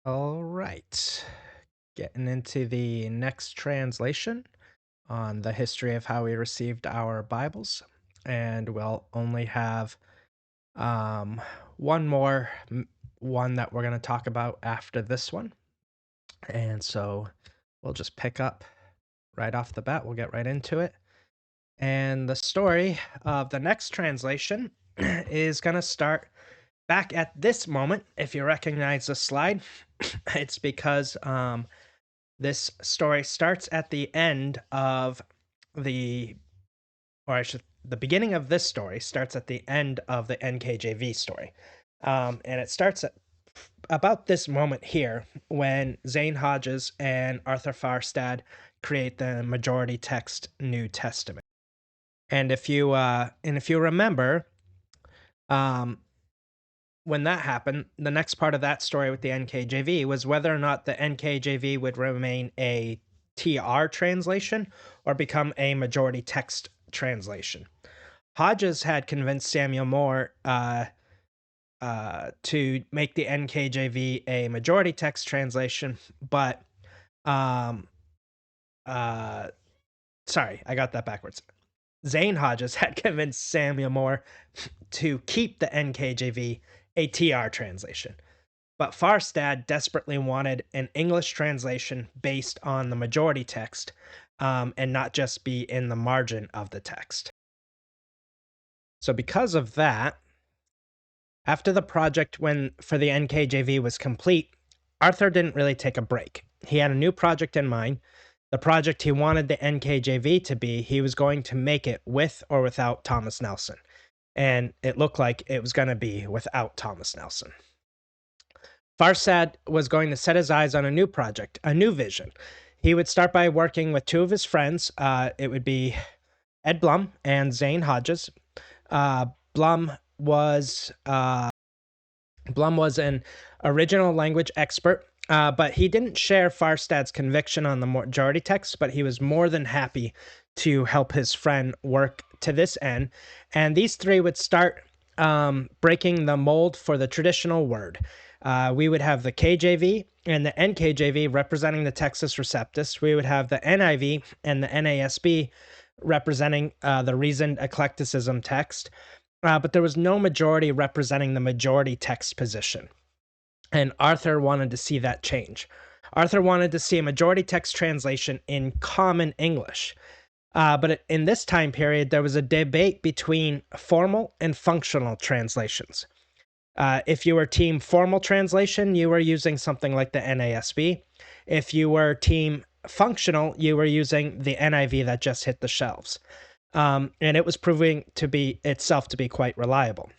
All right. Getting into the next translation on the history of how we received our Bibles. And we'll only have um, one more one that we're going to talk about after this one. And so we'll just pick up right off the bat. We'll get right into it. And the story of the next translation is going to start back at this moment. If you recognize the slide, it's because this story starts at the end of the, or I should, the beginning of this story starts at the end of the NKJV story. And it starts at about this moment here when Zane Hodges and Arthur Farstad create the majority text New Testament. And if you remember, um, when that happened, the next part of that story with the NKJV was whether or not the NKJV would remain a TR translation or become a majority text translation. Hodges had convinced Samuel Moore to make the NKJV a majority text translation, but um, uh, sorry, I got that backwards. Zane Hodges had convinced Samuel Moore to keep the NKJV a TR translation. But Farstad desperately wanted an English translation based on the majority text and not just be in the margin of the text. So, because of that, after the project for the NKJV was complete, Arthur didn't really take a break. He had a new project in mind. The project he wanted the NKJV to be, he was going to make it with or without Thomas Nelson. And it looked like it was going to be without Thomas Nelson. Farsad was going to set his eyes on a new project, a new vision. He would start by working with two of his friends. It would be Ed Blum and Zane Hodges. Uh, Blum was uh, Blum was an original language expert, but he didn't share Farstad's conviction on the majority text, but he was more than happy to help his friend work to this end. And these three would start breaking the mold for the traditional word. We would have the KJV and the NKJV representing the Textus Receptus. We would have the NIV and the NASB representing the reasoned eclecticism text. But there was no majority representing the majority text position. And Arthur wanted to see that change. Arthur wanted to see a majority text translation in common English. But in this time period, there was a debate between formal and functional translations. If you were team formal translation, you were using something like the NASB. If you were team functional, you were using the NIV that just hit the shelves. And it was proving to be quite reliable.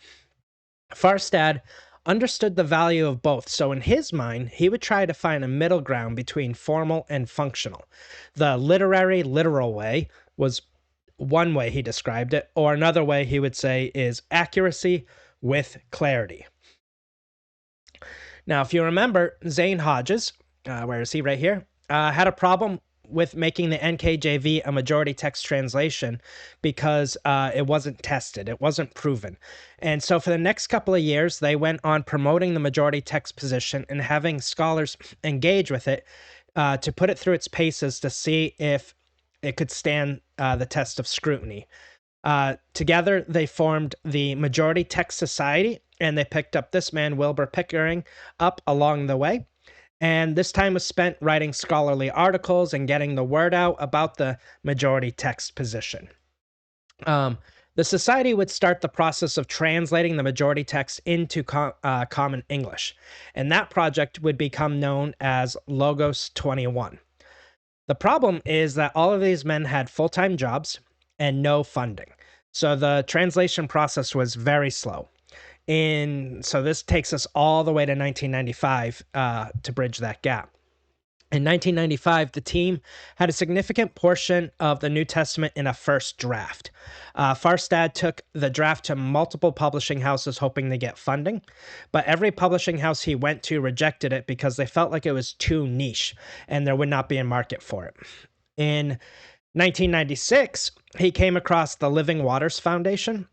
Farstad understood the value of both, so in his mind, he would try to find a middle ground between formal and functional. The literary, literal way was one way he described it, or another way he would say is accuracy with clarity. Now, if you remember, Zane Hodges, where is he? Right here, had a problem with making the NKJV a majority text translation because it wasn't tested, it wasn't proven. And so for the next couple of years, they went on promoting the majority text position and having scholars engage with it to put it through its paces to see if it could stand the test of scrutiny. Together, they formed the Majority Text Society, and they picked up this man, Wilbur Pickering, up along the way. And this time was spent writing scholarly articles and getting the word out about the majority text position. The society would start the process of translating the majority text into Common English, and that project would become known as Logos 21. The problem is that all of these men had full-time jobs and no funding, so the translation process was very slow. So this takes us all the way to 1995 to bridge that gap. In 1995, the team had a significant portion of the New Testament in a first draft. Farstad took the draft to multiple publishing houses hoping to get funding, but every publishing house he went to rejected it because they felt like it was too niche and there would not be a market for it. In 1996, he came across the Living Waters Foundation,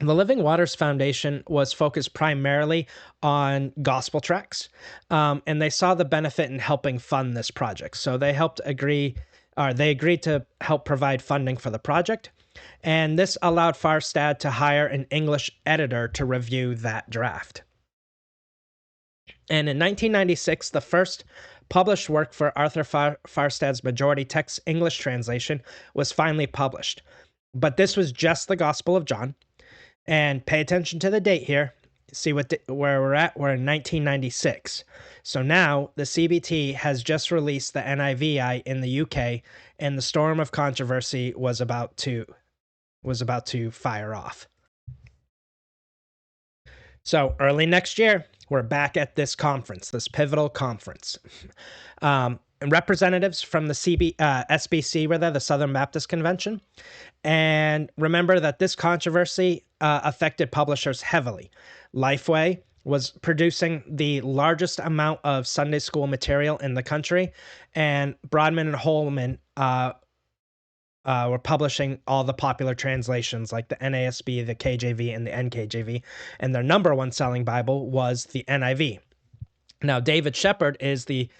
The Living Waters Foundation was focused primarily on gospel tracts, and they saw the benefit in helping fund this project. So they agreed to help provide funding for the project, and this allowed Farstad to hire an English editor to review that draft. And in 1996, the first published work for Arthur Farstad's majority text English translation was finally published. But this was just the Gospel of John. And pay attention to the date here. See where we're at. We're in 1996. So now the CBT has just released the NIVI in the UK, and the storm of controversy was about to fire off. So early next year, we're back at this conference, this pivotal conference. And representatives from the SBC were there, the Southern Baptist Convention. And remember that this controversy affected publishers heavily. Lifeway was producing the largest amount of Sunday school material in the country, and Broadman and Holman were publishing all the popular translations like the NASB, the KJV, and the NKJV, and their number one selling Bible was the NIV. Now, David Shepard is the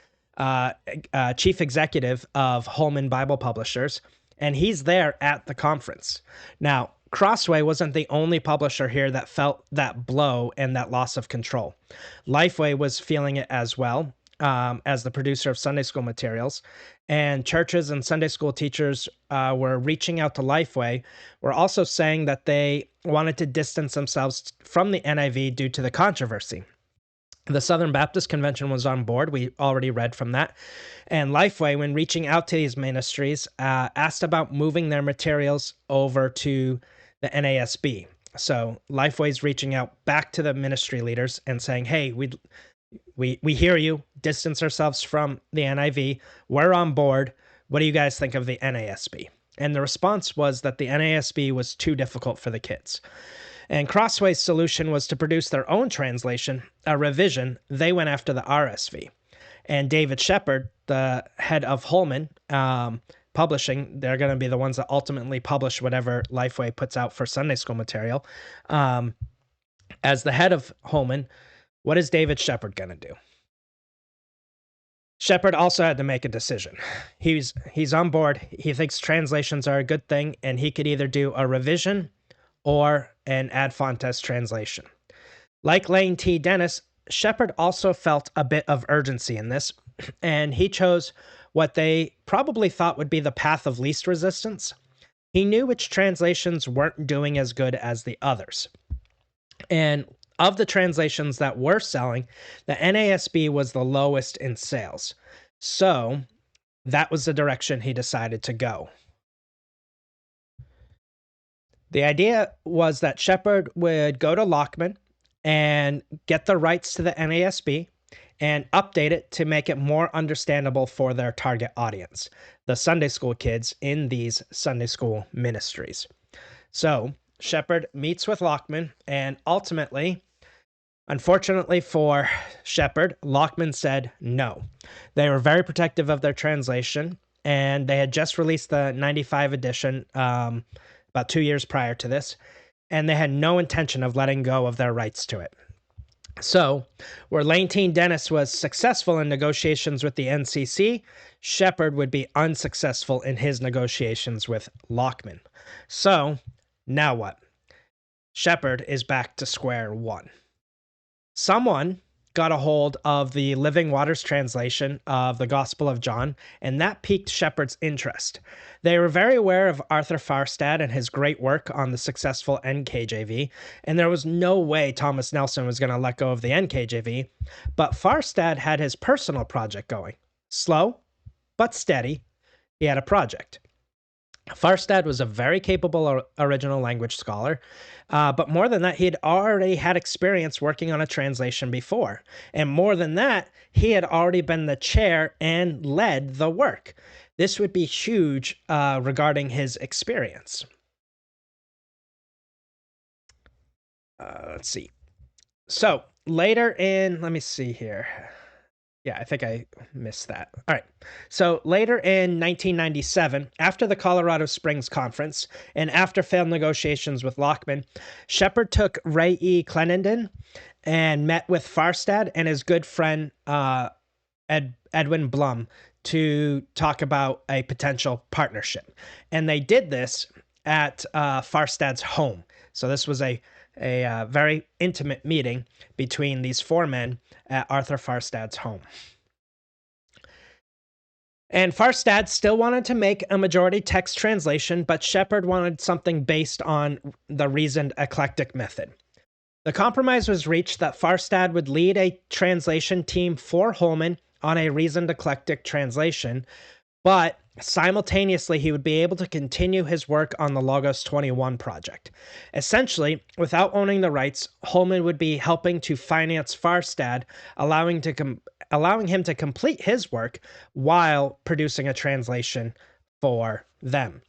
chief executive of Holman Bible Publishers, and he's there at the conference. Now, Crossway wasn't the only publisher here that felt that blow and that loss of control. Lifeway was feeling it as well, as the producer of Sunday school materials, and churches and Sunday school teachers were reaching out to Lifeway, were also saying that they wanted to distance themselves from the NIV due to the controversy. The Southern Baptist Convention was on board. We already read from that. And Lifeway, when reaching out to these ministries, asked about moving their materials over to the NASB. So Lifeway's reaching out back to the ministry leaders and saying, hey, we hear you, distance ourselves from the NIV. We're on board. What do you guys think of the NASB? And the response was that the NASB was too difficult for the kids. And Crossway's solution was to produce their own translation, a revision. They went after the RSV. And David Shepard, the head of Holman Publishing, they're going to be the ones that ultimately publish whatever Lifeway puts out for Sunday school material. As the head of Holman, what is David Shepard going to do? Shepard also had to make a decision. He's on board. He thinks translations are a good thing, and he could either do a revision or an ad fontes translation. Like Lane T. Dennis, Shepard also felt a bit of urgency in this, and he chose what they probably thought would be the path of least resistance. He knew which translations weren't doing as good as the others. And of the translations that were selling, the NASB was the lowest in sales. So that was the direction he decided to go. The idea was that Shepard would go to Lockman and get the rights to the NASB and update it to make it more understandable for their target audience, the Sunday school kids in these Sunday school ministries. So Shepard meets with Lockman, and ultimately, unfortunately for Shepard, Lockman said no. They were very protective of their translation, and they had just released the 95 edition about 2 years prior to this, and they had no intention of letting go of their rights to it. So, where Lane T. Dennis was successful in negotiations with the NCC, Shepard would be unsuccessful in his negotiations with Lockman. So, now what? Shepard is back to square one. Someone got a hold of the Living Waters translation of the Gospel of John, and that piqued Shepard's interest. They were very aware of Arthur Farstad and his great work on the successful NKJV, and there was no way Thomas Nelson was going to let go of the NKJV, but Farstad had his personal project going. Slow, but steady, he had a project. Farstad was a very capable original language scholar, but more than that, he had already had experience working on a translation before. And more than that, he had already been the chair and led the work. This would be huge regarding his experience. Let's see. So later in, let me see here. Yeah, I think I missed that. All right. So later in 1997, after the Colorado Springs Conference and after failed negotiations with Lockman, Shepard took Ray E. Clenenden and met with Farstad and his good friend Edwin Blum to talk about a potential partnership. And they did this at Farstad's home. So this was a very intimate meeting between these four men at Arthur Farstad's home. And Farstad still wanted to make a majority text translation, but Shepard wanted something based on the reasoned eclectic method. The compromise was reached that Farstad would lead a translation team for Holman on a reasoned eclectic translation, but simultaneously he would be able to continue his work on the Logos 21 project. Essentially, without owning the rights, Holman would be helping to finance Farstad, allowing him to complete his work while producing a translation for them.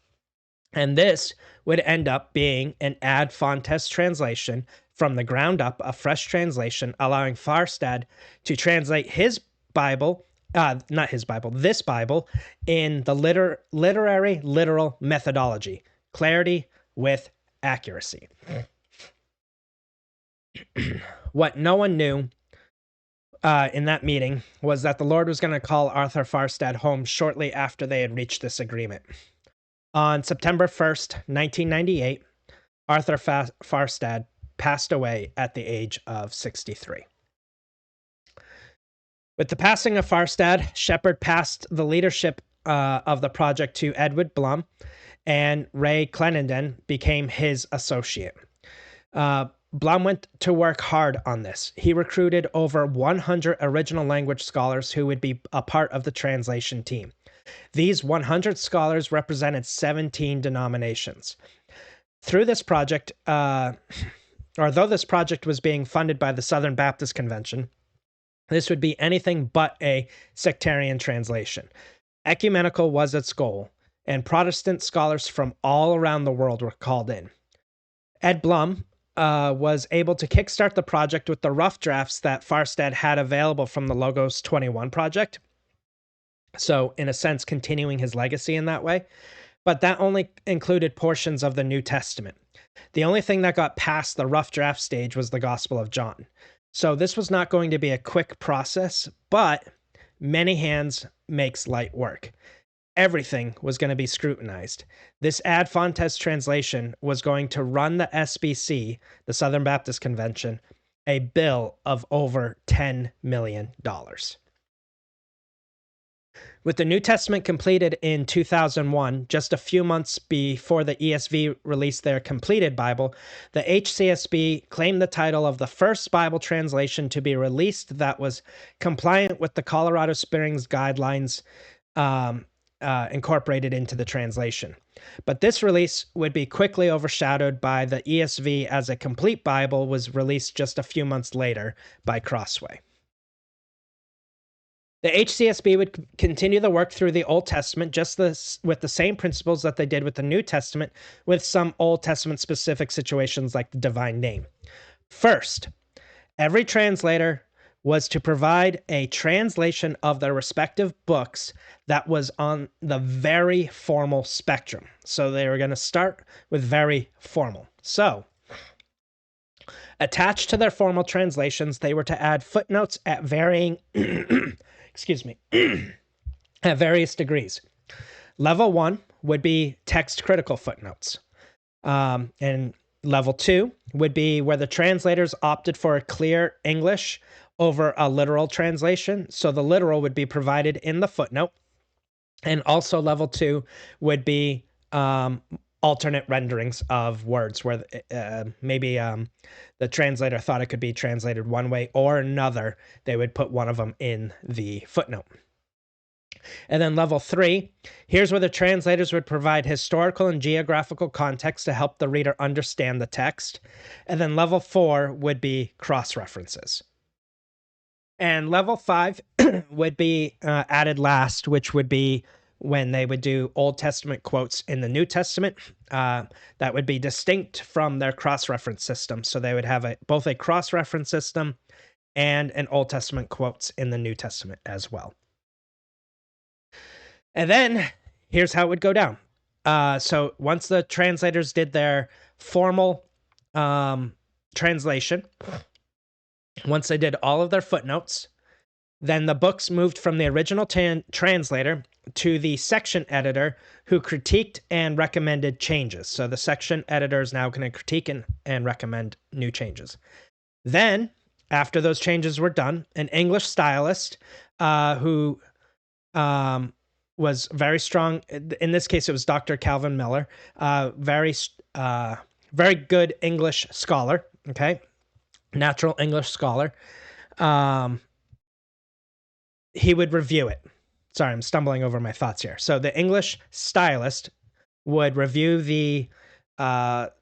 And this would end up being an ad fontes translation from the ground up, a fresh translation, allowing Farstad to translate his Bible, not his Bible, this Bible, in the literary literal methodology, clarity with accuracy. What no one knew in that meeting was that the Lord was going to call Arthur Farstad home shortly after they had reached this agreement. On September 1st, 1998, Arthur Farstad passed away at the age of 63. With the passing of Farstad, Shepard passed the leadership of the project to Edward Blum, and Ray Clenenden became his associate. Blum went to work hard on this. He recruited over 100 original language scholars who would be a part of the translation team. These 100 scholars represented 17 denominations. Through this project, though this project was being funded by the Southern Baptist Convention, this would be anything but a sectarian translation. Ecumenical was its goal, and Protestant scholars from all around the world were called in. Ed Blum was able to kickstart the project with the rough drafts that Farstad had available from the Logos 21 project. So, in a sense, continuing his legacy in that way. But that only included portions of the New Testament. The only thing that got past the rough draft stage was the Gospel of John. So this was not going to be a quick process, but many hands makes light work. Everything was going to be scrutinized. This ad fontes translation was going to run the SBC, the Southern Baptist Convention, a bill of over $10 million. With the New Testament completed in 2001, just a few months before the ESV released their completed Bible, the HCSB claimed the title of the first Bible translation to be released that was compliant with the Colorado Springs guidelines incorporated into the translation. But this release would be quickly overshadowed by the ESV, as a complete Bible was released just a few months later by Crossway. The HCSB would continue the work through the Old Testament with the same principles that they did with the New Testament, with some Old Testament specific situations like the divine name. First, every translator was to provide a translation of their respective books that was on the very formal spectrum. So they were going to start with very formal. So, attached to their formal translations, they were to add footnotes at varying at various degrees. Level 1 would be text critical footnotes. And level 2 would be where the translators opted for a clear English over a literal translation. So the literal would be provided in the footnote. And also level 2 would be alternate renderings of words where maybe the translator thought it could be translated one way or another. They would put one of them in the footnote. And then level 3, here's where the translators would provide historical and geographical context to help the reader understand the text. And then level 4 would be cross-references. And level 5 would be added last, which would be when they would do Old Testament quotes in the New Testament. That would be distinct from their cross-reference system. So they would have both a cross-reference system and an Old Testament quotes in the New Testament as well. And then here's how it would go down. So once the translators did their formal translation, once they did all of their footnotes, then the books moved from the original translator to the section editor who critiqued and recommended changes. So the section editor is now going to critique and recommend new changes. Then, after those changes were done, an English stylist who was very strong, in this case it was Dr. Calvin Miller, very good English scholar, okay? Natural English scholar. He would review it. Sorry, I'm stumbling over my thoughts here. So the English stylist would review what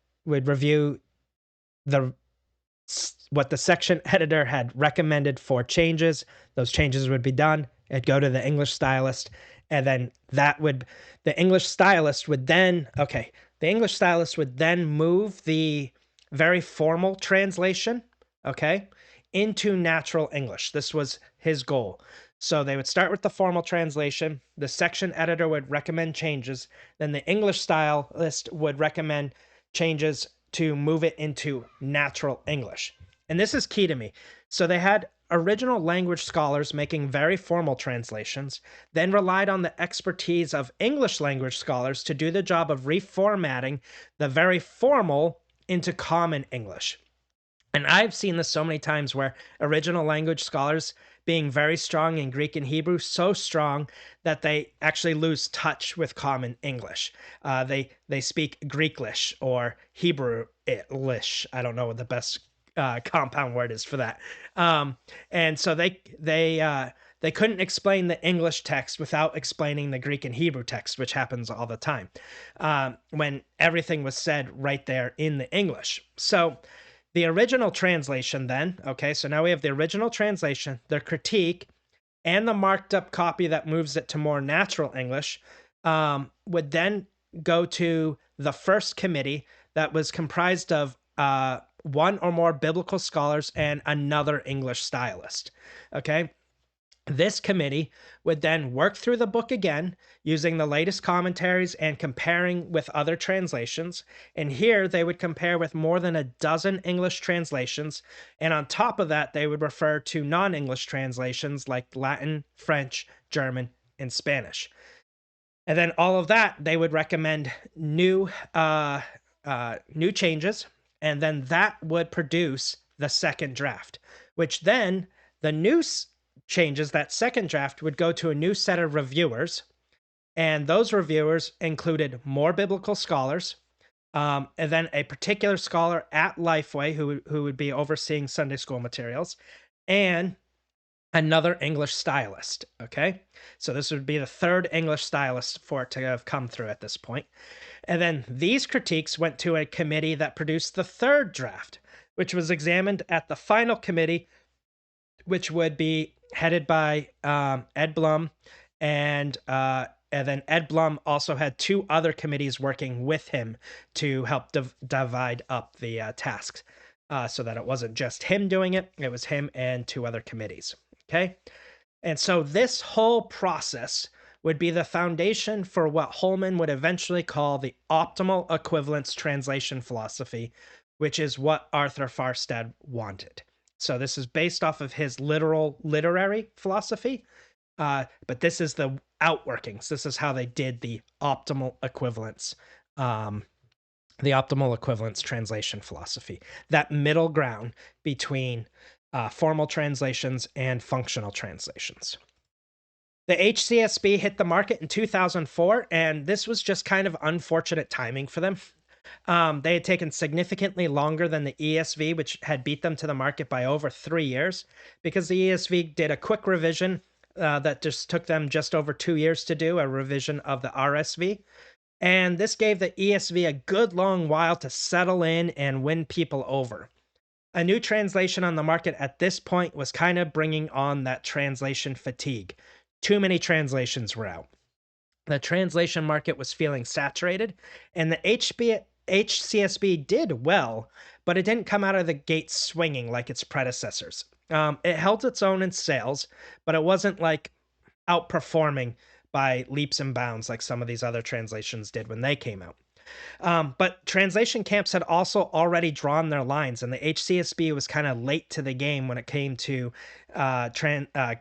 the section editor had recommended for changes. Those changes would be done. It'd go to the English stylist, and then the English stylist would then move the very formal translation, okay, into natural English. This was his goal. So they would start with the formal translation, the section editor would recommend changes, then the English stylist would recommend changes to move it into natural English. And this is key to me. So they had original language scholars making very formal translations, then relied on the expertise of English language scholars to do the job of reformatting the very formal into common English. And I've seen this so many times where original language scholars being very strong in Greek and Hebrew, so strong that they actually lose touch with common English. They speak Greeklish or Hebrewish. I don't know what the best compound word is for that. And so they couldn't explain the English text without explaining the Greek and Hebrew text, which happens all the time when everything was said right there in the English. So the original translation then, okay, so now we have the original translation, the critique, and the marked up copy that moves it to more natural English would then go to the first committee that was comprised of one or more biblical scholars and another English stylist, okay? This committee would then work through the book again using the latest commentaries and comparing with other translations. And here they would compare with more than a dozen English translations. And on top of that, they would refer to non-English translations like Latin, French, German, and Spanish. And then all of that, they would recommend new changes. And then that would produce the second draft, which then the new changes, that second draft would go to a new set of reviewers, and those reviewers included more biblical scholars, and then a particular scholar at Lifeway who would be overseeing Sunday school materials, and another English stylist. Okay, so this would be the third English stylist for it to have come through at this point. And then these critiques went to a committee that produced the third draft, which was examined at the final committee, which would be headed by Ed Blum, and then Ed Blum also had two other committees working with him to help divide up the tasks, so that it wasn't just him doing it, it was him and two other committees, okay? And so this whole process would be the foundation for what Holman would eventually call the optimal equivalence translation philosophy, which is what Arthur Farstad wanted. So this is based off of his literary philosophy, but this is the outworkings. This is how they did the optimal equivalence translation philosophy, that middle ground between formal translations and functional translations. The HCSB hit the market in 2004, and this was just kind of unfortunate timing for them. They had taken significantly longer than the ESV, which had beat them to the market by over 3 years, because the ESV did a quick revision that just took them just over 2 years to do, a revision of the RSV. And this gave the ESV a good long while to settle in and win people over. A new translation on the market at this point was kind of bringing on that translation fatigue. Too many translations were out. The translation market was feeling saturated, and the HCSB did well, but it didn't come out of the gate swinging like its predecessors. It held its own in sales, but it wasn't like outperforming by leaps and bounds like some of these other translations did when they came out. But translation camps had also already drawn their lines, and the HCSB was kind of late to the game when it came to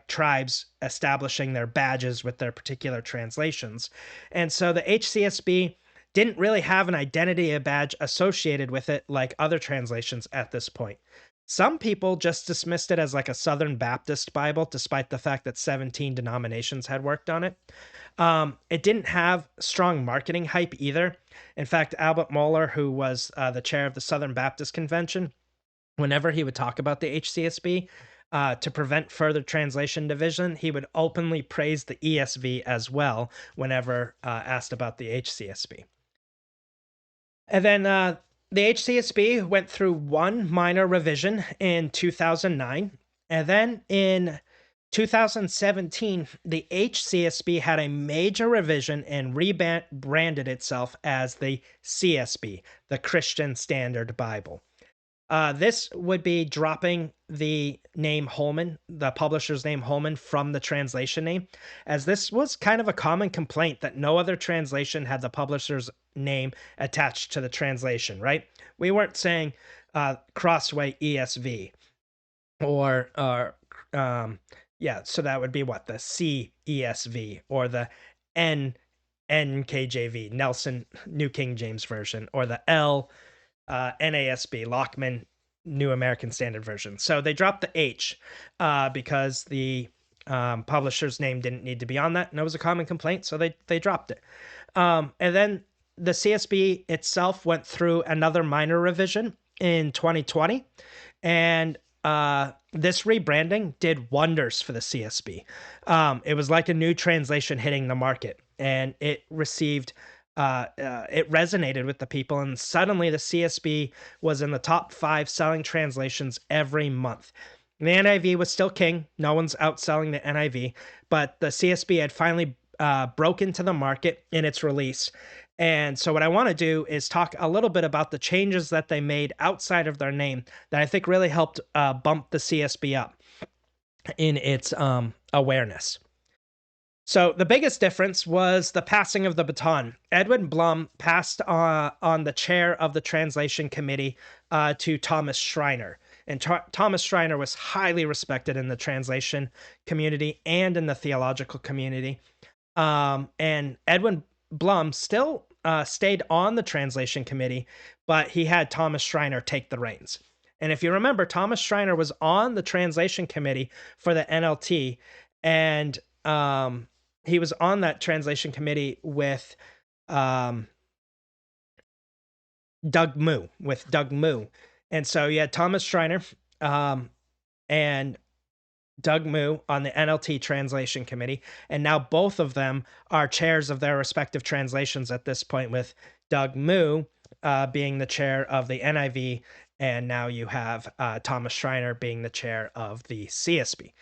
tribes establishing their badges with their particular translations. And so the HCSB didn't really have an identity a badge associated with it like other translations at this point. Some people just dismissed it as like a Southern Baptist Bible, despite the fact that 17 denominations had worked on it. It didn't have strong marketing hype either. In fact, Albert Mohler, who was the chair of the Southern Baptist Convention, whenever he would talk about the HCSB, to prevent further translation division, he would openly praise the ESV as well whenever asked about the HCSB. And then the HCSB went through one minor revision in 2009. And then in 2017, the HCSB had a major revision and rebranded itself as the CSB, the Christian Standard Bible. This would be dropping the name Holman, the publisher's name Holman, from the translation name, as this was kind of a common complaint that no other translation had the publisher's name attached to the translation, right? We weren't saying Crossway ESV or yeah, so that would be what, the CESV or the NKJV, Nelson New King James Version, or the NASB, Lockman New American Standard Version. So they dropped the H because the publisher's name didn't need to be on that, and it was a common complaint, so they dropped it. And then the CSB itself went through another minor revision in 2020, and this rebranding did wonders for the CSB. It was like a new translation hitting the market, and it received it resonated with the people, and suddenly the CSB was in the top 5 selling translations every month. The NIV was still king. No one's outselling the NIV, but the CSB had finally broke into the market in its release. And so what I want to do is talk a little bit about the changes that they made outside of their name that I think really helped bump the CSB up in its awareness. So the biggest difference was the passing of the baton. Edwin Blum passed on the chair of the translation committee to Thomas Schreiner. And Thomas Schreiner was highly respected in the translation community and in the theological community. And Edwin Blum still stayed on the translation committee, but he had Thomas Schreiner take the reins. And if you remember, Thomas Schreiner was on the translation committee for the NLT, and he was on that translation committee with Doug Moo. And so you had Thomas Schreiner and Doug Moo on the NLT translation committee. And now both of them are chairs of their respective translations at this point, with Doug Moo being the chair of the NIV. And now you have Thomas Schreiner being the chair of the CSB.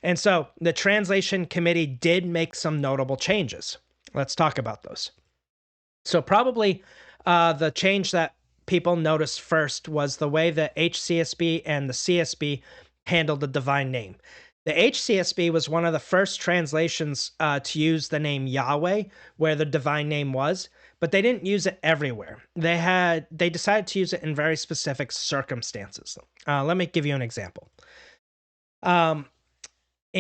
And so the translation committee did make some notable changes. Let's talk about those. So probably the change that people noticed first was the way the HCSB and the CSB handled the divine name. The HCSB was one of the first translations to use the name Yahweh where the divine name was, but they didn't use it everywhere. They decided to use it in very specific circumstances. Let me give you an example. In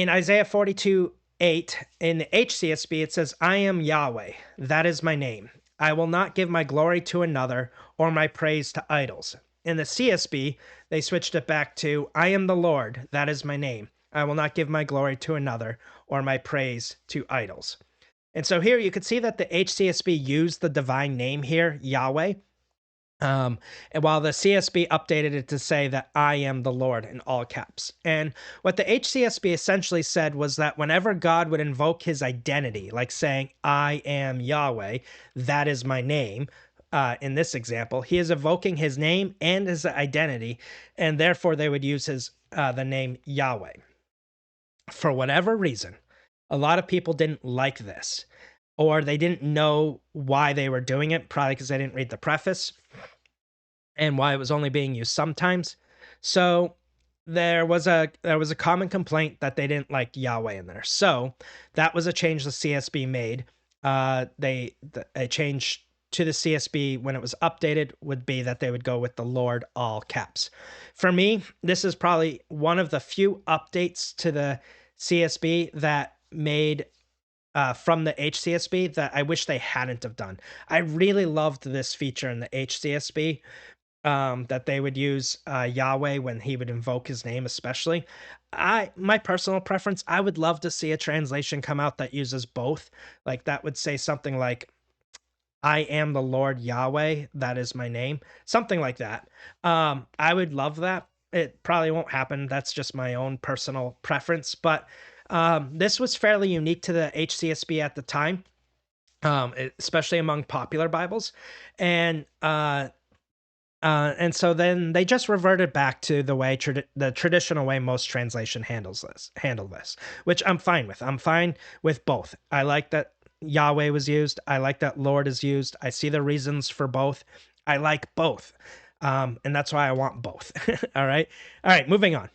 Isaiah 42:8, in the HCSB, it says, "I am Yahweh, that is my name. I will not give my glory to another or my praise to idols." In the CSB, they switched it back to, "I am the Lord, that is my name. I will not give my glory to another or my praise to idols." And so here you could see that the HCSB used the divine name here, Yahweh, and while the CSB updated it to say that "I am the Lord" in all caps. And what the HCSB essentially said was that whenever God would invoke his identity, like saying, "I am Yahweh, that is my name," in this example, he is evoking his name and his identity, and therefore they would use the name Yahweh. For whatever reason, a lot of people didn't like this, or they didn't know why they were doing it, probably because they didn't read the preface and why it was only being used sometimes. So there was a common complaint that they didn't like Yahweh in there. So that was a change the CSB made. A change to the CSB when it was updated would be that they would go with the Lord all caps. For me, this is probably one of the few updates to the CSB that made from the HCSB that I wish they hadn't have done. I really loved this feature in the HCSB, that they would use Yahweh when he would invoke his name, especially. My personal preference, I would love to see a translation come out that uses both. Like that would say something like, I am the Lord Yahweh, that is my name, something like that. I would love that. It probably won't happen. That's just my own personal preference. But this was fairly unique to the HCSB at the time, especially among popular Bibles. And so then they just reverted back to the way the traditional way most translation handle this, which I'm fine with. I'm fine with both. I like that Yahweh was used. I like that Lord is used. I see the reasons for both. I like both, and that's why I want both. All right. Moving on.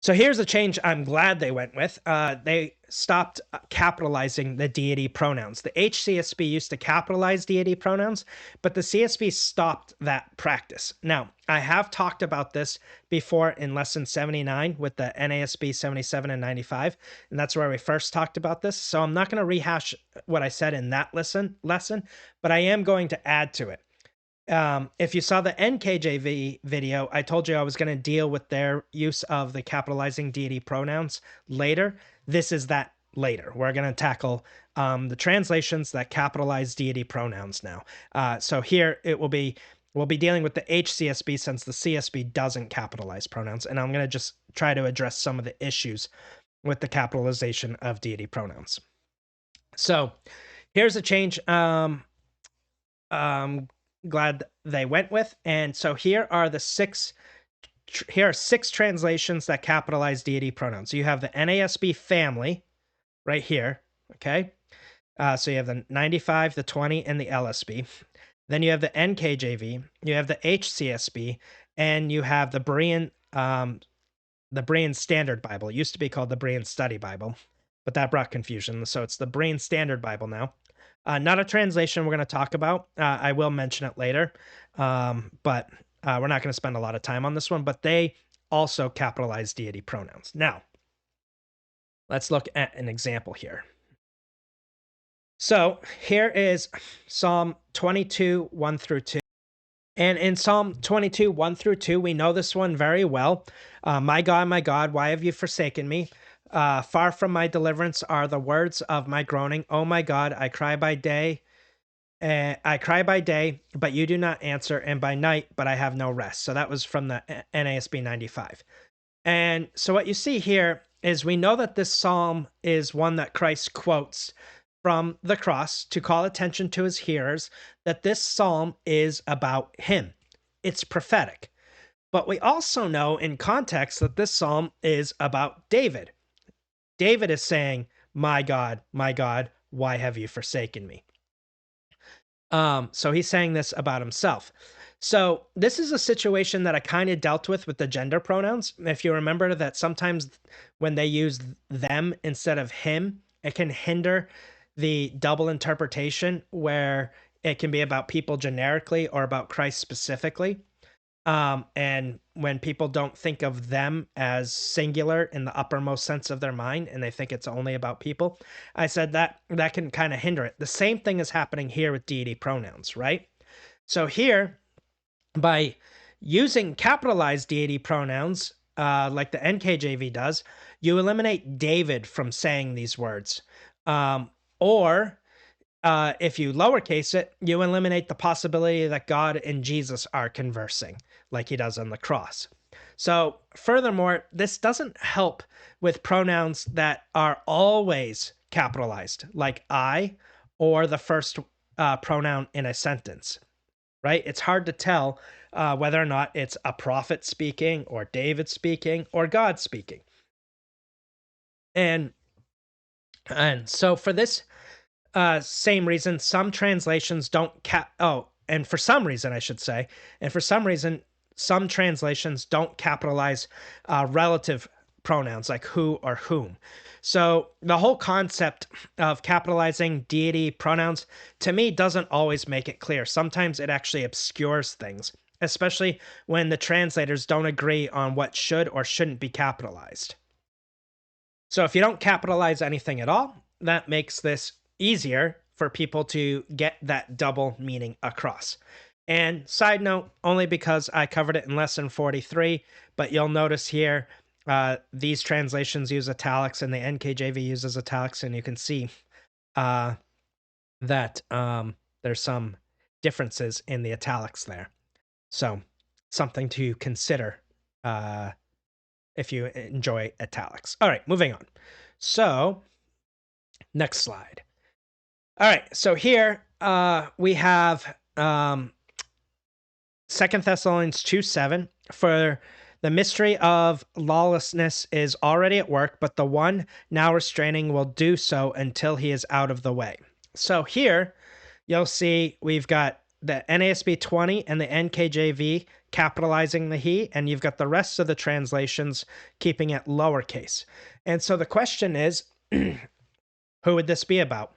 So here's a change I'm glad they went with. They stopped capitalizing the deity pronouns. The HCSB used to capitalize deity pronouns, but the CSB stopped that practice. Now, I have talked about this before in lesson 79 with the NASB 77 and 95, and that's where we first talked about this. So I'm not going to rehash what I said in that lesson, but I am going to add to it. If you saw the NKJV video, I told you I was going to deal with their use of the capitalizing deity pronouns later. This is that later. We're going to tackle the translations that capitalize deity pronouns now. So here we'll be dealing with the HCSB since the CSB doesn't capitalize pronouns, and I'm going to just try to address some of the issues with the capitalization of deity pronouns. So here's a change. Glad they went with. And so here are six translations that capitalize deity pronouns. You have the NASB family right here. Okay. So you have the 95, the 20, and the LSB. Then you have the NKJV, you have the HCSB, and you have the Berean Standard Bible. It used to be called the Berean Study Bible, but that brought confusion. So it's the Berean Standard Bible now. Not a translation we're going to talk about. I will mention it later, but we're not going to spend a lot of time on this one. But they also capitalize deity pronouns. Now, let's look at an example here. So here is Psalm 22, 1 through 2. And in Psalm 22, 1 through 2, we know this one very well. My God, why have you forsaken me? Far from my deliverance are the words of my groaning. Oh my God, I cry by day, but you do not answer, and by night, but I have no rest. So that was from the NASB 95. And so what you see here is we know that this psalm is one that Christ quotes from the cross to call attention to his hearers that this psalm is about him. It's prophetic. But we also know in context that this psalm is about David. David is saying, my God, why have you forsaken me? So he's saying this about himself. So this is a situation that I kind of dealt with the gender pronouns. If you remember that sometimes when they use them instead of him, it can hinder the double interpretation where it can be about people generically or about Christ specifically. And when people don't think of them as singular in the uppermost sense of their mind, and they think it's only about people, I said that can kind of hinder it. The same thing is happening here with deity pronouns, right? So here, by using capitalized deity pronouns, like the NKJV does, you eliminate David from saying these words. Or if you lowercase it, you eliminate the possibility that God and Jesus are conversing like he does on the cross. So furthermore, this doesn't help with pronouns that are always capitalized, like I or the first pronoun in a sentence, right? It's hard to tell whether or not it's a prophet speaking or David speaking or God speaking. And so for this same reason, some translations don't and for some reason, I should say, and for some reason, some translations don't capitalize relative pronouns like who or whom. So the whole concept of capitalizing deity pronouns to me doesn't always make it clear. Sometimes it actually obscures things, especially when the translators don't agree on what should or shouldn't be capitalized. So if you don't capitalize anything at all, that makes this easier for people to get that double meaning across. And side note, only because I covered it in lesson 43, but you'll notice here these translations use italics and the NKJV uses italics, and you can see uh, that there's some differences in the italics there. So something to consider if you enjoy italics. All right, moving on. So next slide. All right, so here we have 2 Thessalonians 2:7. For the mystery of lawlessness is already at work, but the one now restraining will do so until he is out of the way. So here you'll see we've got the NASB 20 and the NKJV capitalizing the he, and you've got the rest of the translations keeping it lowercase. And so the question is, who would this be about?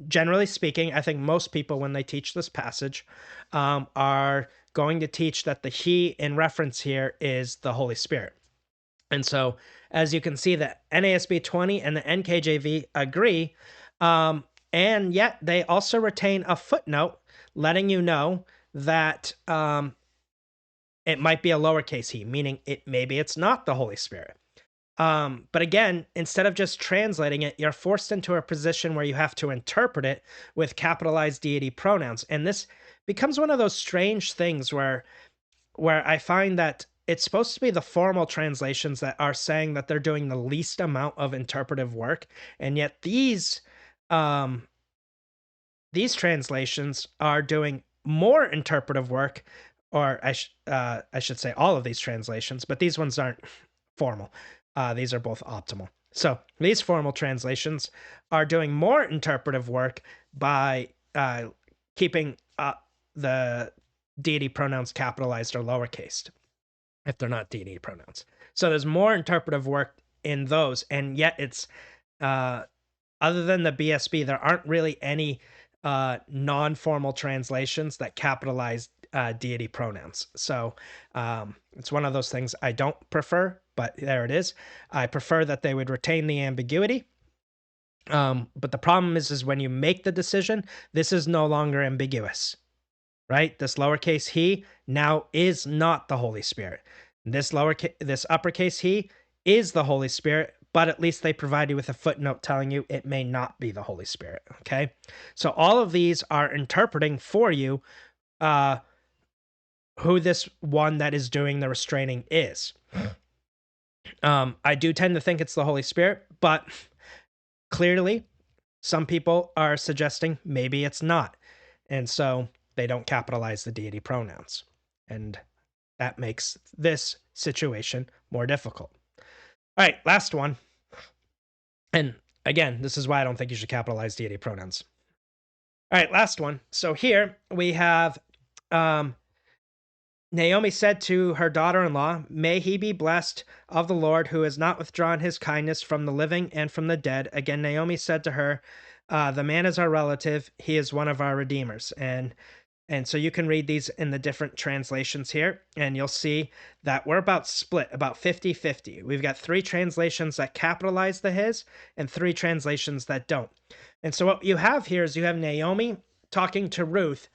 Generally speaking, I think most people, when they teach this passage, are going to teach that the he in reference here is the Holy Spirit. And so, as you can see, the NASB 20 and the NKJV agree, and yet they also retain a footnote letting you know that it might be a lowercase he, meaning maybe it's not the Holy Spirit. But again, instead of just translating it, you're forced into a position where you have to interpret it with capitalized deity pronouns. And this becomes one of those strange things where I find that it's supposed to be the formal translations that are saying that they're doing the least amount of interpretive work, and yet these translations are doing more interpretive work, or I should say all of these translations, but these ones aren't formal. These are both optimal. So these formal translations are doing more interpretive work by keeping the deity pronouns capitalized or lowercased if they're not deity pronouns. So there's more interpretive work in those, and yet it's other than the BSB, there aren't really any non-formal translations that capitalize deity pronouns. So it's one of those things I don't prefer, but there it is. I prefer that they would retain the ambiguity. But the problem is when you make the decision, this is no longer ambiguous, right? This lowercase he now is not the Holy Spirit. This uppercase he is the Holy Spirit, but at least they provide you with a footnote telling you it may not be the Holy Spirit, okay? So all of these are interpreting for you who this one that is doing the restraining is. I do tend to think it's the Holy Spirit, but clearly some people are suggesting maybe it's not. And so they don't capitalize the deity pronouns. And that makes this situation more difficult. All right, last one. And again, this is why I don't think you should capitalize deity pronouns. All right, last one. So here we have Naomi said to her daughter-in-law, "May he be blessed of the Lord, who has not withdrawn his kindness from the living and from the dead." Again, Naomi said to her, "The man is our relative. He is one of our redeemers." And so you can read these in the different translations here, and you'll see that we're about split, about 50-50. We've got 3 translations that capitalize the his, and 3 translations that don't. And so what you have here is you have Naomi talking to Ruth,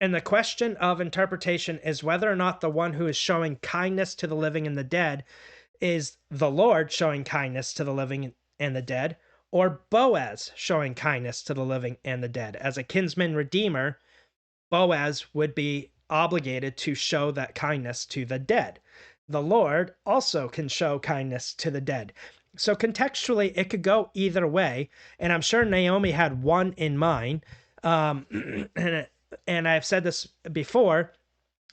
and the question of interpretation is whether or not the one who is showing kindness to the living and the dead is the Lord showing kindness to the living and the dead, or Boaz showing kindness to the living and the dead. As a kinsman redeemer, Boaz would be obligated to show that kindness to the dead. The Lord also can show kindness to the dead. So contextually, it could go either way, and I'm sure Naomi had one in mind. And I've said this before,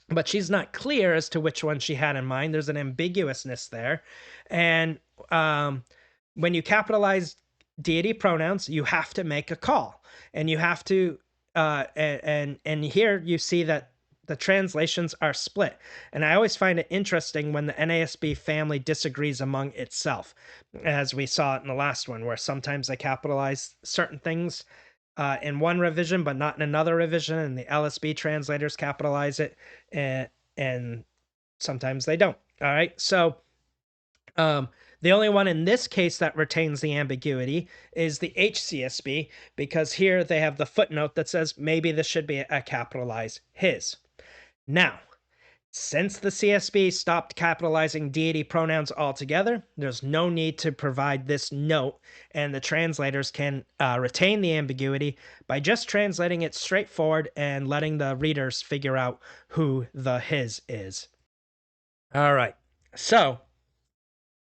but she's not clear as to which one she had in mind. There's an ambiguousness there. And when you capitalize deity pronouns, you have to make a call. And you have to, and here you see that the translations are split. And I always find it interesting when the NASB family disagrees among itself, as we saw it in the last one, where sometimes they capitalize certain things in one revision, but not in another revision, and the LSB translators capitalize it, and sometimes they don't. All right, so um, the only one in this case that retains the ambiguity is the HCSB, because here they have the footnote that says maybe this should be a capitalized his. Now, since the CSB stopped capitalizing deity pronouns altogether, there's no need to provide this note, and the translators can retain the ambiguity by just translating it straightforward and letting the readers figure out who the his is. All right, so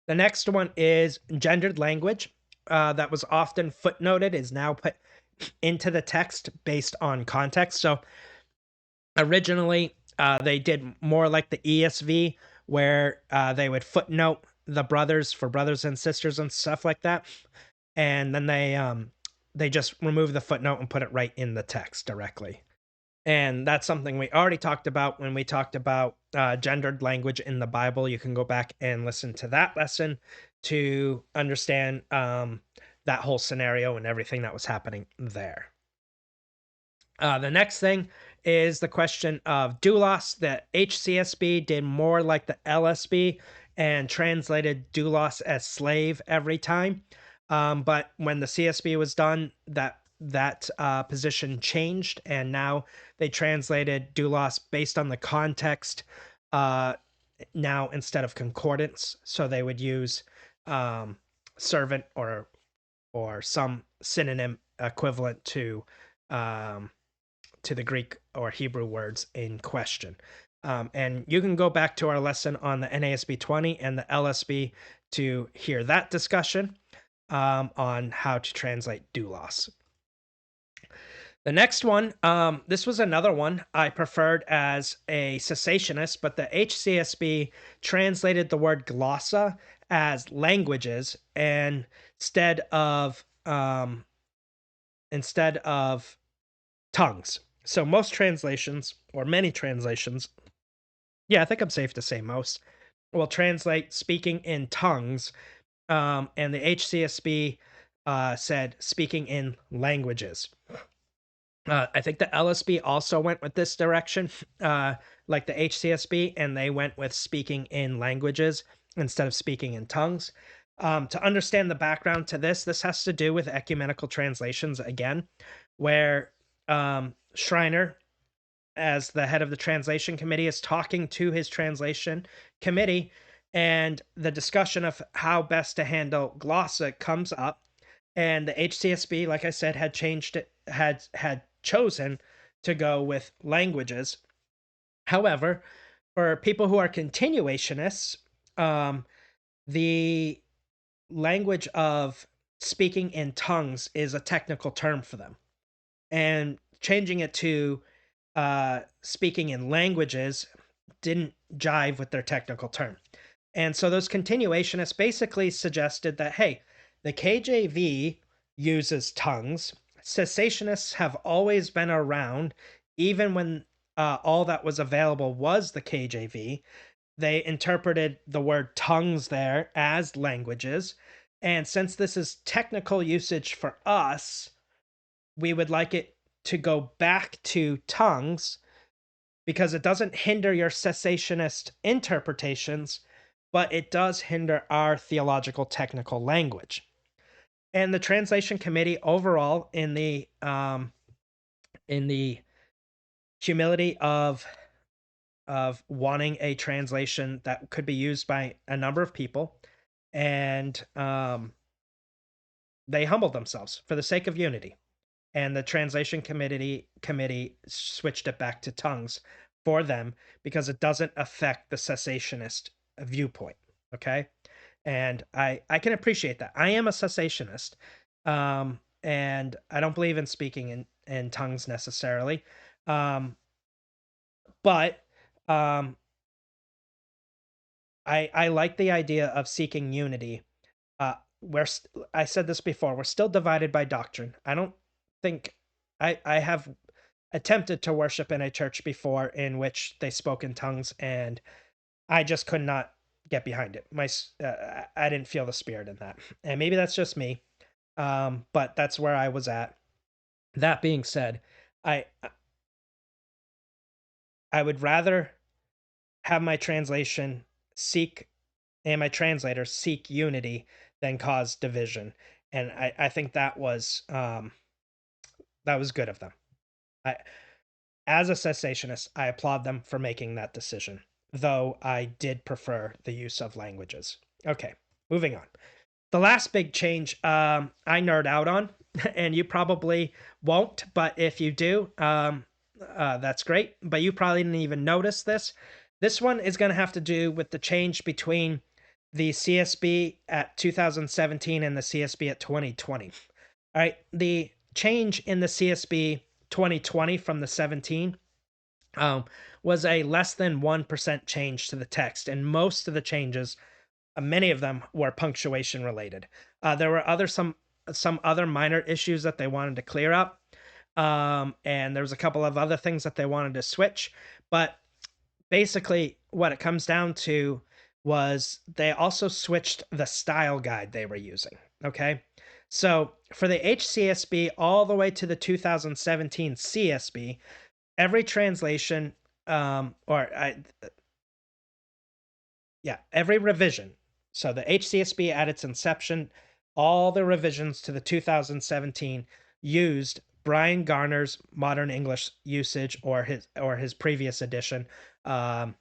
the next one is gendered language. That was often footnoted, is now put into the text based on context. So originally, they did more like the ESV, where they would footnote the brothers for brothers and sisters and stuff like that, and then they just remove the footnote and put it right in the text directly. And that's something we already talked about when we talked about gendered language in the Bible. You can go back and listen to that lesson to understand that whole scenario and everything that was happening there. The next thing is the question of doulos. The HCSB did more like the LSB and translated doulos as slave every time. But when the CSB was done, that position changed, and now they translated doulos based on the context. Now instead of concordance, so they would use servant or some synonym equivalent to the Greek or Hebrew words in question. And you can go back to our lesson on the NASB 20 and the LSB to hear that discussion on how to translate doulos. The next one, this was another one I preferred as a cessationist, but the HCSB translated the word glossa as languages, and instead of tongues. So most translations, or many translations, yeah, I think I'm safe to say most, will translate speaking in tongues, and the HCSB said speaking in languages. I think the LSB also went with this direction, like the HCSB, and they went with speaking in languages instead of speaking in tongues. To understand the background to this, this has to do with ecumenical translations again, where Schreiner, as the head of the translation committee, is talking to his translation committee, and the discussion of how best to handle glossa comes up, and the HCSB, like I said, had changed it, had chosen to go with languages. However, for people who are continuationists, the language of speaking in tongues is a technical term for them, and changing it to speaking in languages didn't jive with their technical term. And so those continuationists basically suggested that, hey, the KJV uses tongues. Cessationists have always been around, even when all that was available was the KJV. They interpreted the word tongues there as languages. And since this is technical usage for us, we would like it to go back to tongues because it doesn't hinder your cessationist interpretations, but it does hinder our theological technical language. And the translation committee overall, in the humility of wanting a translation that could be used by a number of people, and they humbled themselves for the sake of unity, and the translation committee switched it back to tongues for them because it doesn't affect the cessationist viewpoint. Okay, and I can appreciate that. I am a cessationist, and I don't believe in speaking in tongues necessarily, but I like the idea of seeking unity. I said this before, we're still divided by doctrine. I don't think I have attempted to worship in a church before in which they spoke in tongues, and I just could not get behind it. I didn't feel the spirit in that, and maybe that's just me, but that's where I was at. That being said, I I would rather have my translation seek and my translator seek unity than cause division, and I think that was good of them. I As a cessationist, I applaud them for making that decision, though I did prefer the use of languages. Okay, moving on. The last big change I nerd out on, and you probably won't, but if you do, that's great. But you probably didn't even notice this. This one is going to have to do with the change between the CSB at 2017 and the CSB at 2020. All right, the change in the CSB 2020 from the 17 um, was a less than 1% change to the text, and most of the changes, many of them were punctuation related. There were some other minor issues that they wanted to clear up, and there was a couple of other things that they wanted to switch. But basically, what it comes down to was they also switched the style guide they were using. Okay, so for the HCSB all the way to the 2017 CSB, every translation, or I, yeah, every revision. So the HCSB at its inception, all the revisions to the 2017 used Brian Garner's Modern English usage or his previous edition, um,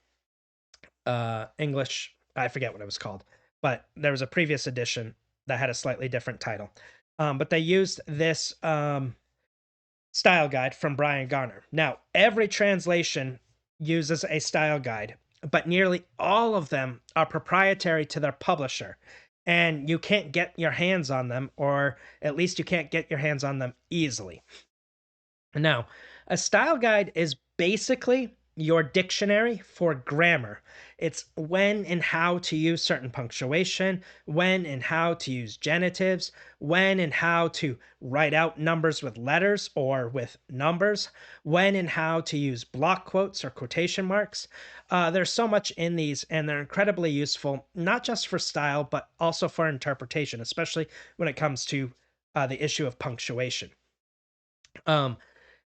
English. I forget what it was called, but there was a previous edition that had a slightly different title. But they used this style guide from Brian Garner. Now, every translation uses a style guide, but nearly all of them are proprietary to their publisher. And you can't get your hands on them, or at least you can't get your hands on them easily. Now, a style guide is basically your dictionary for grammar. It's when and how to use certain punctuation, when and how to use genitives, when and how to write out numbers with letters or with numbers, when and how to use block quotes or quotation marks. There's so much in these, and they're incredibly useful, not just for style, but also for interpretation, especially when it comes to the issue of punctuation. Um,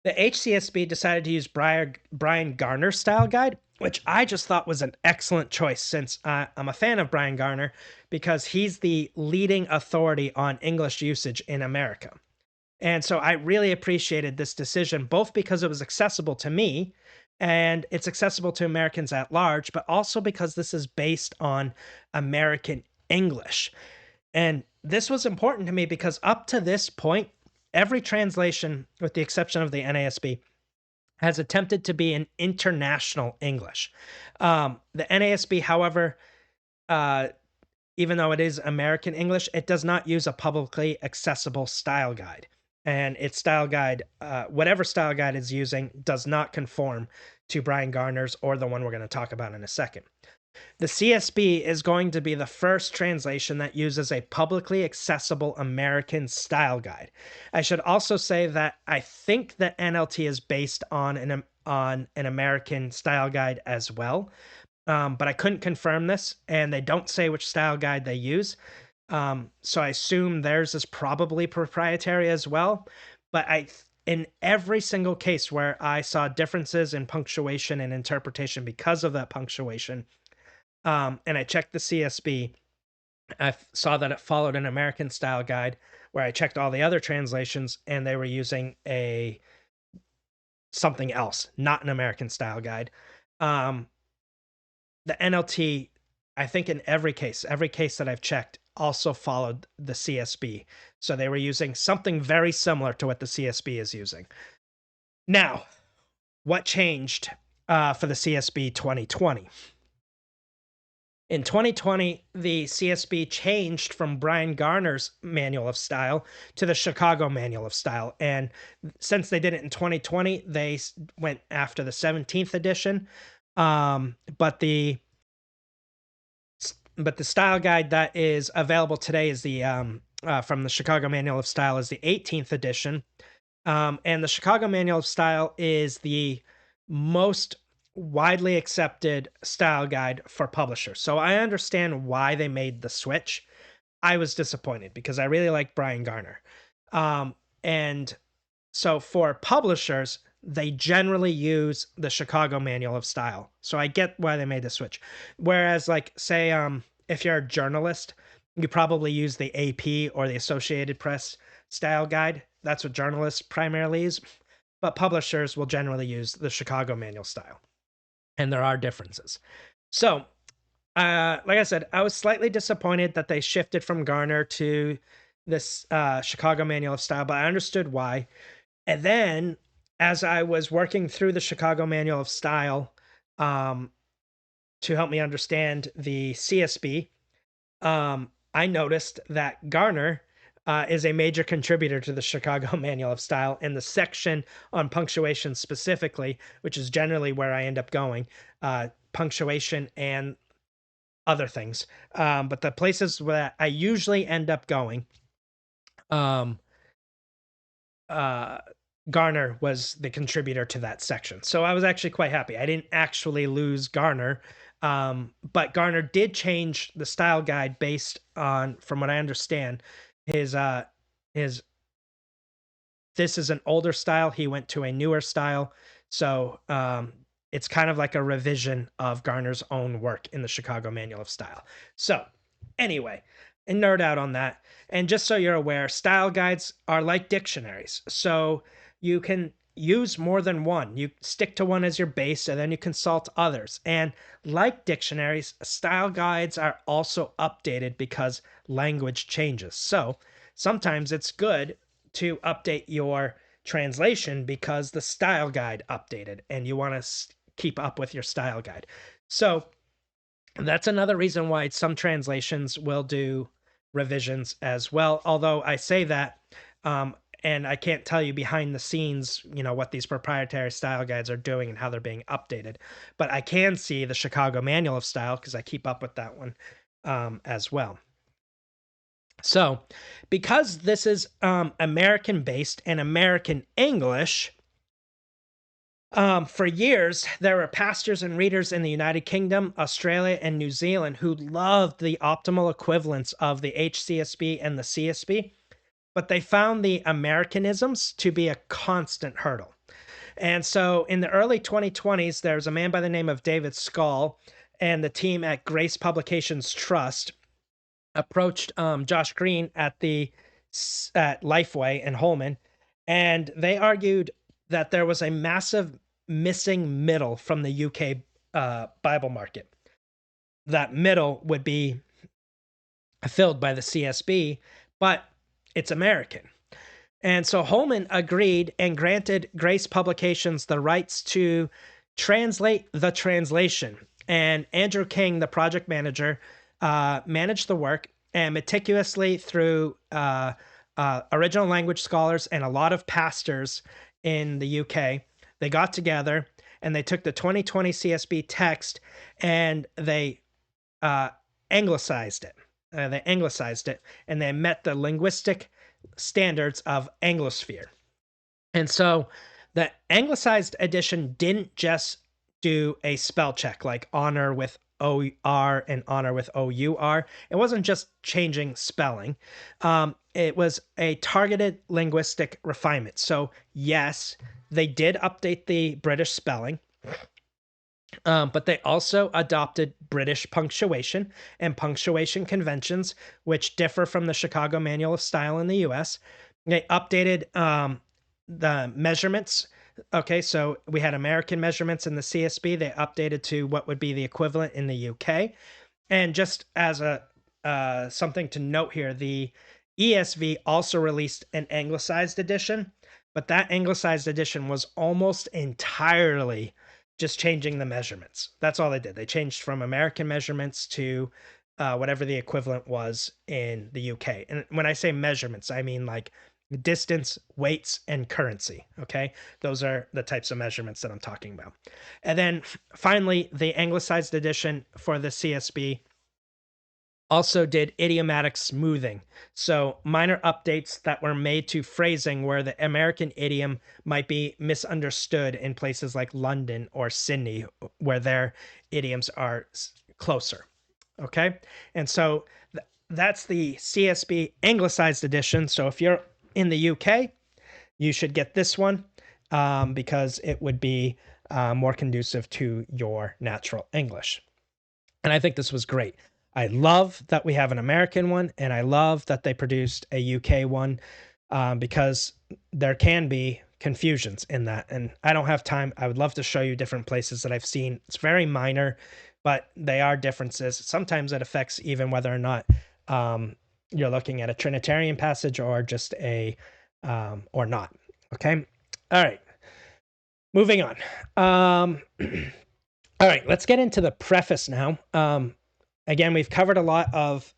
the HCSB decided to use Brian Garner's style guide, which I just thought was an excellent choice since I'm a fan of Brian Garner because he's the leading authority on English usage in America. And so I really appreciated this decision, both because it was accessible to me and it's accessible to Americans at large, but also because this is based on American English. And this was important to me because up to this point, every translation, with the exception of the NASB, has attempted to be an international English. The NASB, however, uh, even though it is American English, it does not use a publicly accessible style guide. And its style guide, whatever style guide it's using, does not conform to Brian Garner's or the one we're going to talk about in a second. The CSB is going to be the first translation that uses a publicly accessible American style guide. I should also say that I think that NLT is based on an American style guide as well, but I couldn't confirm this, and they don't say which style guide they use. So I assume theirs is probably proprietary as well. But in every single case where I saw differences in punctuation and interpretation because of that punctuation, and I checked the CSB, I saw that it followed an American style guide where I checked all the other translations and they were using a something else, not an American style guide. Um, the NLT, I think in every case that I've checked, also followed the CSB. So they were using something very similar to what the CSB is using. Now, what changed for the CSB 2020? In 2020, the CSB changed from Brian Garner's Manual of Style to the Chicago Manual of Style. And since they did it in 2020, they went after the 17th edition. But the style guide that is available today is the from the Chicago Manual of Style is the 18th edition. And the Chicago Manual of Style is the most widely accepted style guide for publishers. So I understand why they made the switch. I was disappointed because I really like Brian Garner. And so for publishers, they generally use the Chicago Manual of Style. So I get why they made the switch. Whereas, like, say, if you're a journalist, you probably use the AP or the Associated Press style guide. That's what journalists primarily use. But publishers will generally use the Chicago Manual style. And there are differences. So, like I said, I was slightly disappointed that they shifted from Garner to this Chicago Manual of Style, but I understood why. And then as I was working through the Chicago Manual of Style um, to help me understand the CSB, I noticed that Garner is a major contributor to the Chicago Manual of Style, and the section on punctuation specifically, which is generally where I end up going, punctuation and other things. But the places where I usually end up going, um, uh, Garner was the contributor to that section. So I was actually quite happy. I didn't actually lose Garner, but Garner did change the style guide based on, from what I understand, his this is an older style. He went to a newer style. So it's kind of like a revision of Garner's own work in the Chicago Manual of Style. So anyway, and nerd out on that. And just so you're aware, style guides are like dictionaries. So you can use more than one. You stick to one as your base and then you consult others. And like dictionaries, style guides are also updated because language changes. So sometimes it's good to update your translation because the style guide updated and you want to keep up with your style guide. So that's another reason why some translations will do revisions as well. Although I say that, and I can't tell you behind the scenes, what these proprietary style guides are doing and how they're being updated. But I can see the Chicago Manual of Style because I keep up with that one as well. So, because this is American based and American English, for years there were pastors and readers in the United Kingdom, Australia, and New Zealand who loved the optimal equivalents of the HCSB and the CSB, but they found the Americanisms to be a constant hurdle. And so in the early 2020s, there's a man by the name of David Skull and the team at Grace Publications Trust approached Josh Green at Lifeway and Holman, and they argued that there was a massive missing middle from the UK Bible market. That middle would be filled by the CSB, but it's American. And so Holman agreed and granted Grace Publications the rights to translate the translation. And Andrew King, the project manager, managed the work and meticulously through original language scholars and a lot of pastors in the UK. They got together and they took the 2020 CSB text and they anglicized it. They anglicized it and they met the linguistic standards of Anglosphere. And so the anglicized edition didn't just do a spell check like honor with OR and honor with OUR. It wasn't just changing spelling. It was a targeted linguistic refinement. So yes, they did update the British spelling, but they also adopted British punctuation and punctuation conventions, which differ from the Chicago Manual of Style in the US. They updated the measurements. Okay, so we had American measurements in the CSB. They updated to what would be the equivalent in the UK. And just as a something to note here, the ESV also released an anglicized edition, but that anglicized edition was almost entirely just changing the measurements. That's all they did. They changed from American measurements to whatever the equivalent was in the UK. And when I say measurements, I mean like distance, weights, and currency. Okay. Those are the types of measurements that I'm talking about. And then finally, the anglicized edition for the CSB also did idiomatic smoothing. So minor updates that were made to phrasing where the American idiom might be misunderstood in places like London or Sydney, where their idioms are closer. Okay. And so that's the CSB anglicized edition. So if you're in the UK, you should get this one because it would be more conducive to your natural English. And I think this was great. I love that we have an American one, and I love that they produced a UK one because there can be confusions in that. And I don't have time. I would love to show you different places that I've seen. It's very minor, but they are differences. Sometimes it affects even whether or not you're looking at a Trinitarian passage or just a or not. Okay. All right. Moving on. All right, let's get into the preface now. Again, we've covered a lot of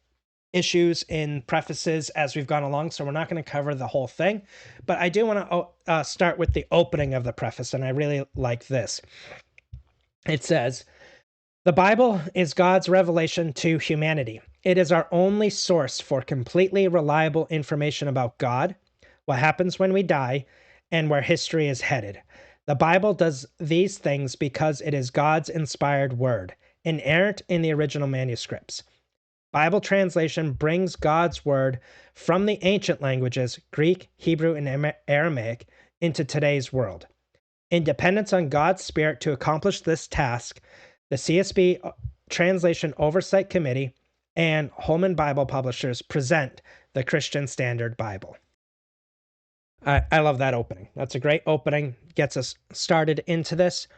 issues in prefaces as we've gone along, so we're not going to cover the whole thing. But I do want to start with the opening of the preface, and I really like this. It says, "The Bible is God's revelation to humanity. It is our only source for completely reliable information about God, what happens when we die, and where history is headed. The Bible does these things because it is God's inspired word, inerrant in the original manuscripts. Bible translation brings God's word from the ancient languages, Greek, Hebrew, and Aramaic, into today's world. In dependence on God's Spirit to accomplish this task, the CSB Translation Oversight Committee and Holman Bible Publishers present the Christian Standard Bible." I love that opening. That's a great opening. Gets us started into this.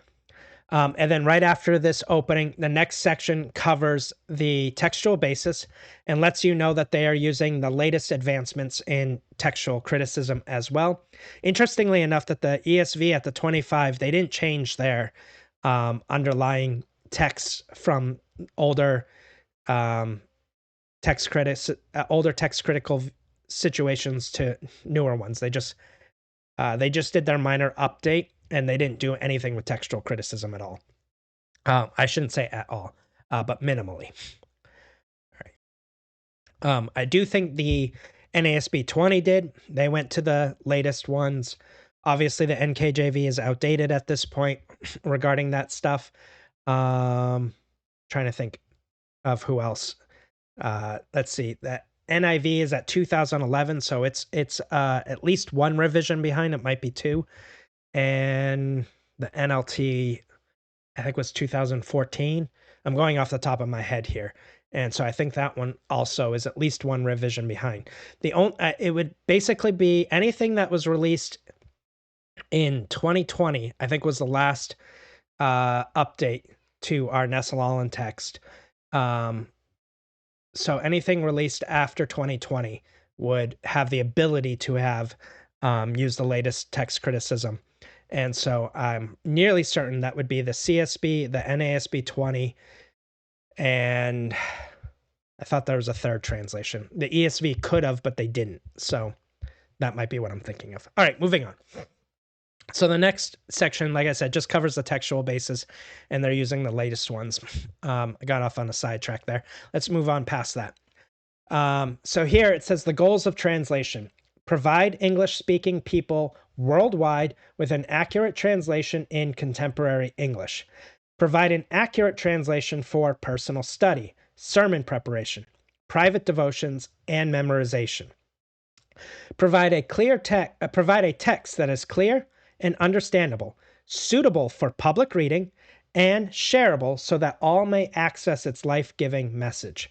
And then right after this opening, the next section covers the textual basis and lets you know that they are using the latest advancements in textual criticism as well. Interestingly enough, that the ESV at the 25, they didn't change their underlying texts from older text critical situations to newer ones. They just did their minor update, and they didn't do anything with textual criticism at all. I shouldn't say at all, but minimally. All right. I do think the NASB 20 did. They went to the latest ones. Obviously, the NKJV is outdated at this point regarding that stuff. Trying to think of who else. Let's see. That NIV is at 2011, so it's at least one revision behind. It might be two. And the NLT, I think, was 2014. I'm going off the top of my head here. And so I think that one also is at least one revision behind. It would basically be anything that was released in 2020, I think was the last update to our Nestle-Aland text. So anything released after 2020 would have the ability to have used the latest text criticism. And so I'm nearly certain that would be the CSB, the NASB 20, and I thought there was a third translation. The ESV could have, but they didn't. So that might be what I'm thinking of. All right, moving on. So the next section, like I said, just covers the textual basis, and they're using the latest ones. I got off on a sidetrack there. Let's move on past that. So here it says the goals of translation: provide English-speaking people worldwide with an accurate translation in contemporary English. Provide an accurate translation for personal study, sermon preparation, private devotions, and memorization. Provide a text that is clear and understandable, suitable for public reading, and shareable so that all may access its life-giving message.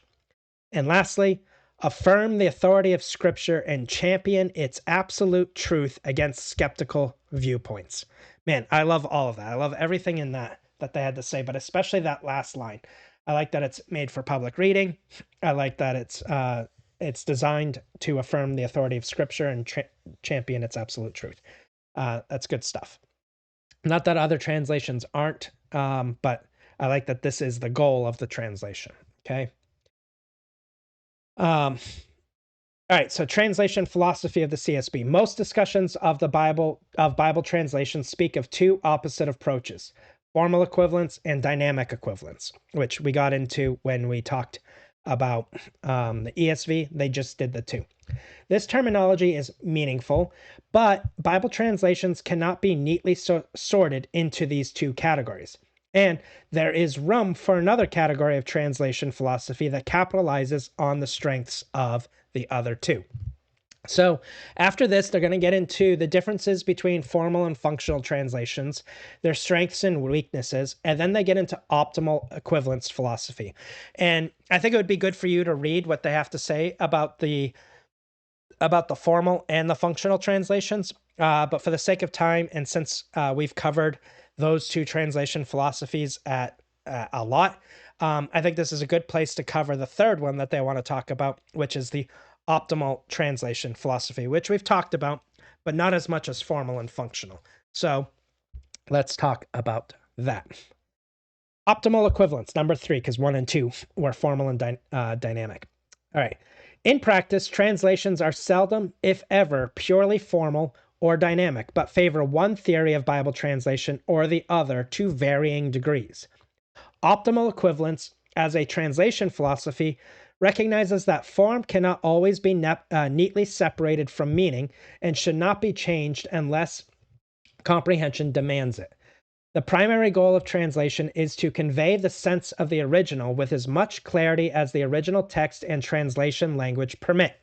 And lastly, affirm the authority of Scripture and champion its absolute truth against skeptical viewpoints. Man, I love all of that. I love everything in that they had to say, but especially that last line. I like that it's made for public reading. I like that it's designed to affirm the authority of Scripture and champion its absolute truth. That's good stuff. Not that other translations aren't, but I like that this is the goal of the translation. Okay. All right, so translation philosophy of the CSB. Most discussions of Bible translation speak of two opposite approaches: formal equivalence and dynamic equivalence, which we got into when we talked about the ESV. They just did the two. This terminology is meaningful, but Bible translations cannot be neatly sorted into these two categories. And there is room for another category of translation philosophy that capitalizes on the strengths of the other two. So after this, they're going to get into the differences between formal and functional translations, their strengths and weaknesses, and then they get into optimal equivalence philosophy. And I think it would be good for you to read what they have to say about the formal and the functional translations. But for the sake of time, and since we've covered those two translation philosophies at a lot, I think this is a good place to cover the third one that they want to talk about, which is the optimal translation philosophy, which we've talked about, but not as much as formal and functional. So let's talk about that. Optimal equivalence, number 3, because 1 and 2 were formal and dynamic. All right. In practice, translations are seldom, if ever, purely formal or dynamic, but favor one theory of Bible translation or the other to varying degrees. Optimal equivalence, as a translation philosophy, recognizes that form cannot always be neatly separated from meaning and should not be changed unless comprehension demands it. The primary goal of translation is to convey the sense of the original with as much clarity as the original text and translation language permit.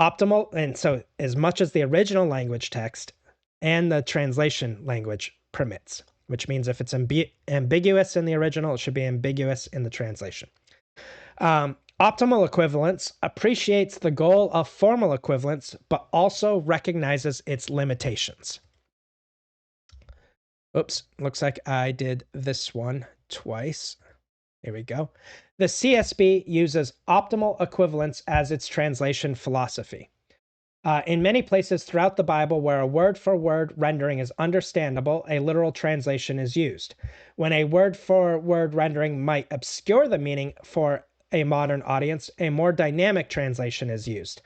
Optimal, and so as much as the original language text and the translation language permits, which means if it's ambiguous in the original, it should be ambiguous in the translation. Optimal equivalence appreciates the goal of formal equivalence, but also recognizes its limitations. Oops, looks like I did this one twice. Here we go. The CSB uses optimal equivalence as its translation philosophy. In many places throughout the Bible where a word-for-word rendering is understandable, a literal translation is used. When a word-for-word rendering might obscure the meaning for a modern audience, a more dynamic translation is used.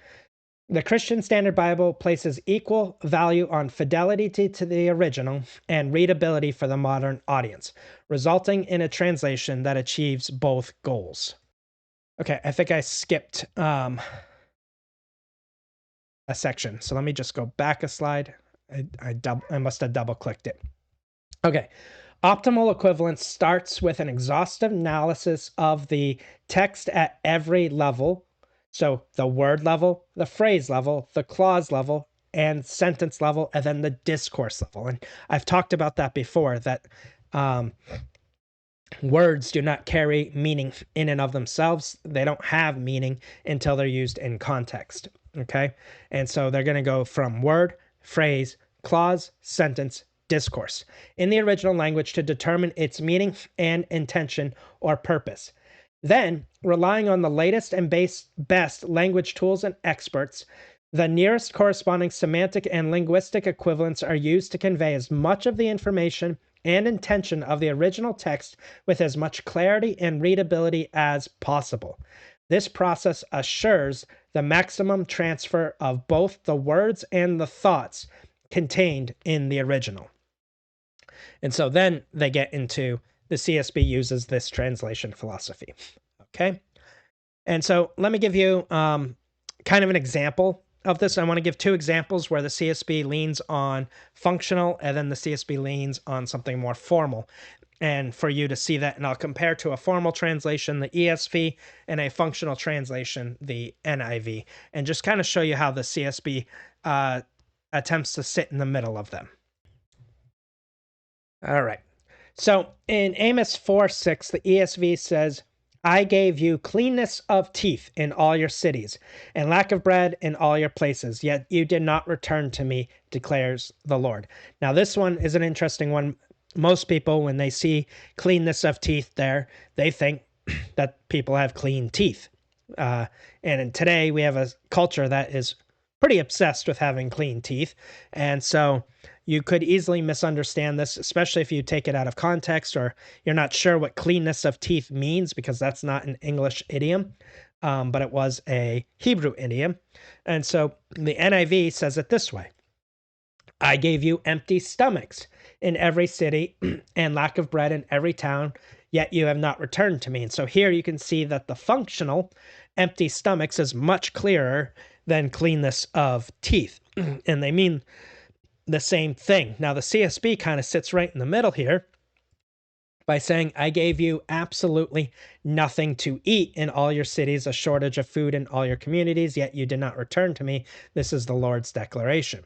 The Christian Standard Bible places equal value on fidelity to the original and readability for the modern audience, resulting in a translation that achieves both goals. Okay, I think I skipped a section, so let me just go back a slide. I must have double-clicked it. Okay. Optimal equivalence starts with an exhaustive analysis of the text at every level. So the word level, the phrase level, the clause level, and sentence level, and then the discourse level. And I've talked about that before, that words do not carry meaning in and of themselves. They don't have meaning until they're used in context. Okay? And so they're going to go from word, phrase, clause, sentence, discourse in the original language to determine its meaning and intention or purpose. Then, relying on the latest and best language tools and experts, the nearest corresponding semantic and linguistic equivalents are used to convey as much of the information and intention of the original text with as much clarity and readability as possible. This process assures the maximum transfer of both the words and the thoughts contained in the original. And so then they get into the CSB uses this translation philosophy. Okay. And so let me give you kind of an example of this. I want to give 2 examples where the CSB leans on functional and then the CSB leans on something more formal. And for you to see that, and I'll compare to a formal translation, the ESV, and a functional translation, the NIV, and just kind of show you how the CSB attempts to sit in the middle of them. All right. So in Amos 4:6, the ESV says, I gave you cleanness of teeth in all your cities, and lack of bread in all your places, yet you did not return to me, declares the Lord. Now, this one is an interesting one. Most people, when they see cleanness of teeth there, they think that people have clean teeth. And today we have a culture that is pretty obsessed with having clean teeth. And so you could easily misunderstand this, especially if you take it out of context or you're not sure what cleanness of teeth means, because that's not an English idiom, but it was a Hebrew idiom. And so the NIV says it this way. I gave you empty stomachs in every city and lack of bread in every town, yet you have not returned to me. And so here you can see that the functional empty stomachs is much clearer than cleanness of teeth. And they mean the same thing. Now, the CSB kind of sits right in the middle here by saying, I gave you absolutely nothing to eat in all your cities, a shortage of food in all your communities, yet you did not return to me. This is the Lord's declaration.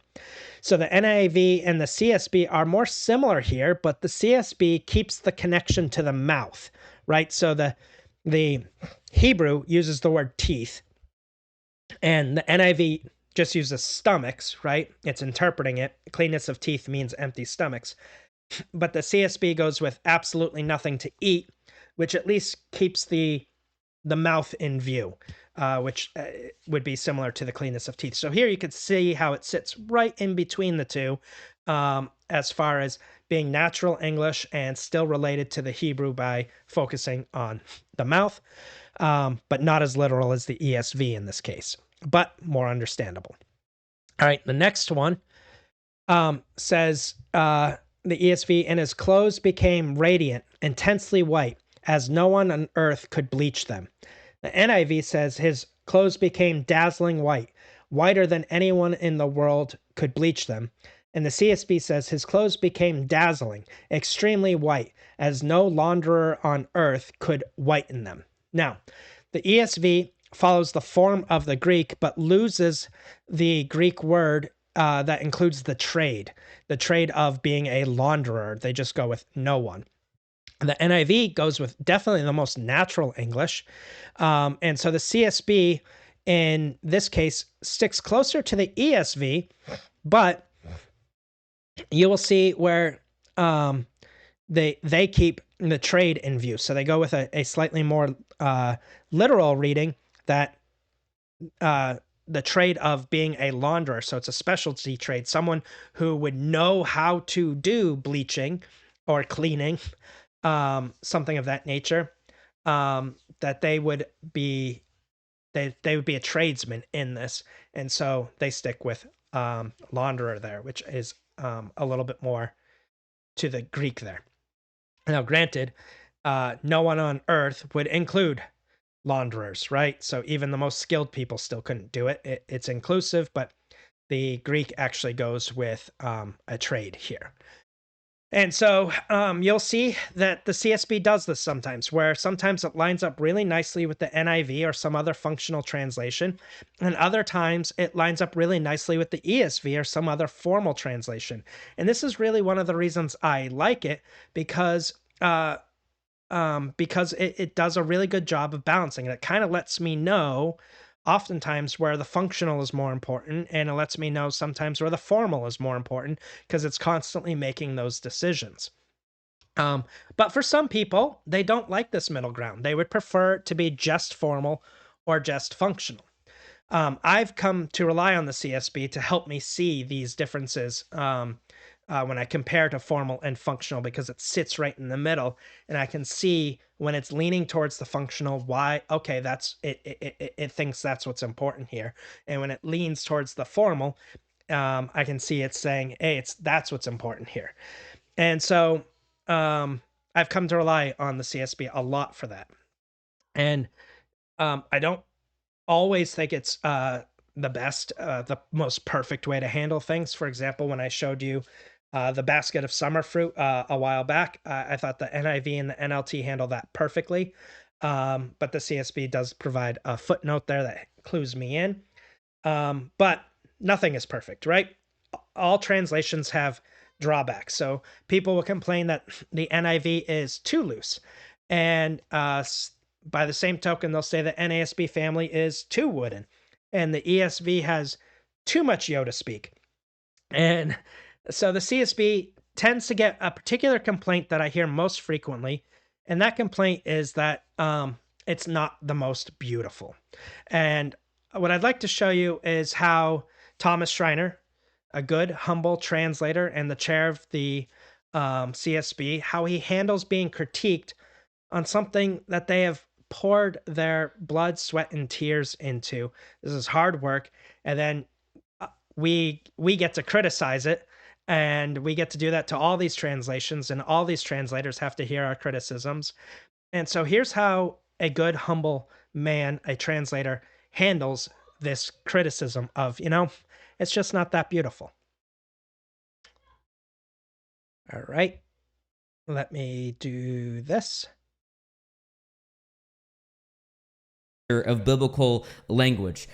So the NIV and the CSB are more similar here, but the CSB keeps the connection to the mouth, right? So the Hebrew uses the word teeth, and the NIV just uses stomachs, right? It's interpreting it. Cleanness of teeth means empty stomachs. But the CSB goes with absolutely nothing to eat, which at least keeps the mouth in view, which would be similar to the cleanness of teeth. So here you can see how it sits right in between the two, as far as being natural English and still related to the Hebrew by focusing on the mouth, but not as literal as the ESV in this case, but more understandable. All right, the next one says, the ESV, and his clothes became radiant, intensely white, as no one on earth could bleach them. The NIV says his clothes became dazzling white, whiter than anyone in the world could bleach them. And the CSB says his clothes became dazzling, extremely white, as no launderer on earth could whiten them. Now, the ESV follows the form of the Greek, but loses the Greek word that includes the trade of being a launderer. They just go with no one. The NIV goes with definitely the most natural English. And so the CSB in this case sticks closer to the ESV, but you will see where they keep the trade in view. So they go with a slightly more literal reading that the trade of being a launderer. So it's a specialty trade, someone who would know how to do bleaching or cleaning, something of that nature, that they would be a tradesman in this. And so they stick with launderer there, which is a little bit more to the Greek there. Now, granted, no one on earth would include launderers, right? So even the most skilled people still couldn't do it. It's inclusive, but the Greek actually goes with a trade here. And so you'll see that the CSB does this sometimes, where sometimes it lines up really nicely with the NIV or some other functional translation, and other times it lines up really nicely with the ESV or some other formal translation. And this is really one of the reasons I like it, because it does a really good job of balancing it. It kind of lets me know oftentimes where the functional is more important, and it lets me know sometimes where the formal is more important, because it's constantly making those decisions. But for some people, they don't like this middle ground. They would prefer it to be just formal or just functional. I've come to rely on the CSB to help me see these differences when I compare to formal and functional, because it sits right in the middle, and I can see when it's leaning towards the functional, why, okay, that's it, it thinks that's what's important here. And when it leans towards the formal, I can see it's saying, hey, that's what's important here. And so I've come to rely on the CSB a lot for that. And I don't always think it's the best, the most perfect way to handle things. For example, when I showed you the basket of summer fruit a while back, I thought the NIV and the NLT handle that perfectly. But the CSB does provide a footnote there that clues me in. But nothing is perfect, right? All translations have drawbacks. So people will complain that the NIV is too loose. And by the same token, they'll say the NASB family is too wooden. And the ESV has too much Yoda speak. And so the CSB tends to get a particular complaint that I hear most frequently, and that complaint is that it's not the most beautiful. And what I'd like to show you is how Thomas Schreiner, a good, humble translator and the chair of the CSB, how he handles being critiqued on something that they have poured their blood, sweat, and tears into. This is hard work, and then we get to criticize it And we get to do that to all these translations, and all these translators have to hear our criticisms. And so here's how a good, humble man, a translator, handles this criticism of, it's just not that beautiful. All right, let me do this. Of biblical language.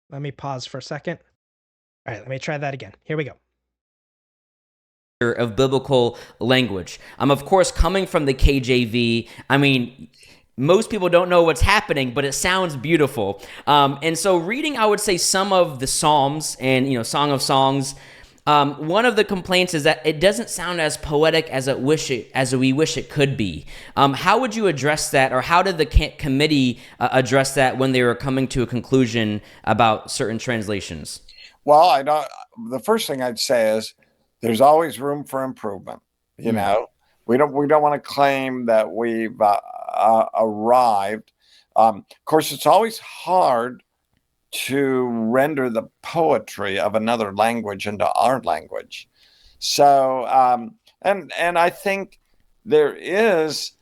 Let me pause for a second. All right, let me try that again. Here we go. Of biblical language. Of course, coming from the KJV, I mean, most people don't know what's happening, but it sounds beautiful. And so reading, I would say, some of the Psalms and, Song of Songs, one of the complaints is that it doesn't sound as poetic as we wish it could be. How would you address that, or how did the committee address that when they were coming to a conclusion about certain translations? Well, the first thing I'd say is there's always room for improvement. We don't want to claim that we've arrived. Of course, it's always hard to render the poetry of another language into our language. So, and I think there is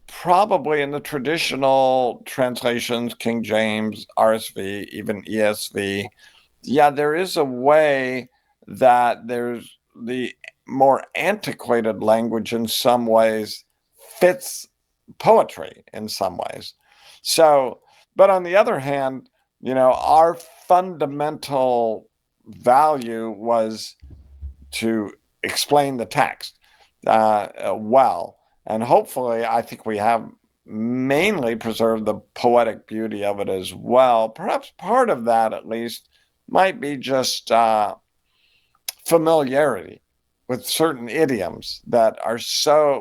probably in the traditional translations, King James, RSV, even ESV, there is a way that there's the more antiquated language in some ways fits poetry in some ways. So, but on the other hand, our fundamental value was to explain the text well. And hopefully, I think we have mainly preserved the poetic beauty of it as well. Perhaps part of that, at least, might be just familiarity with certain idioms that are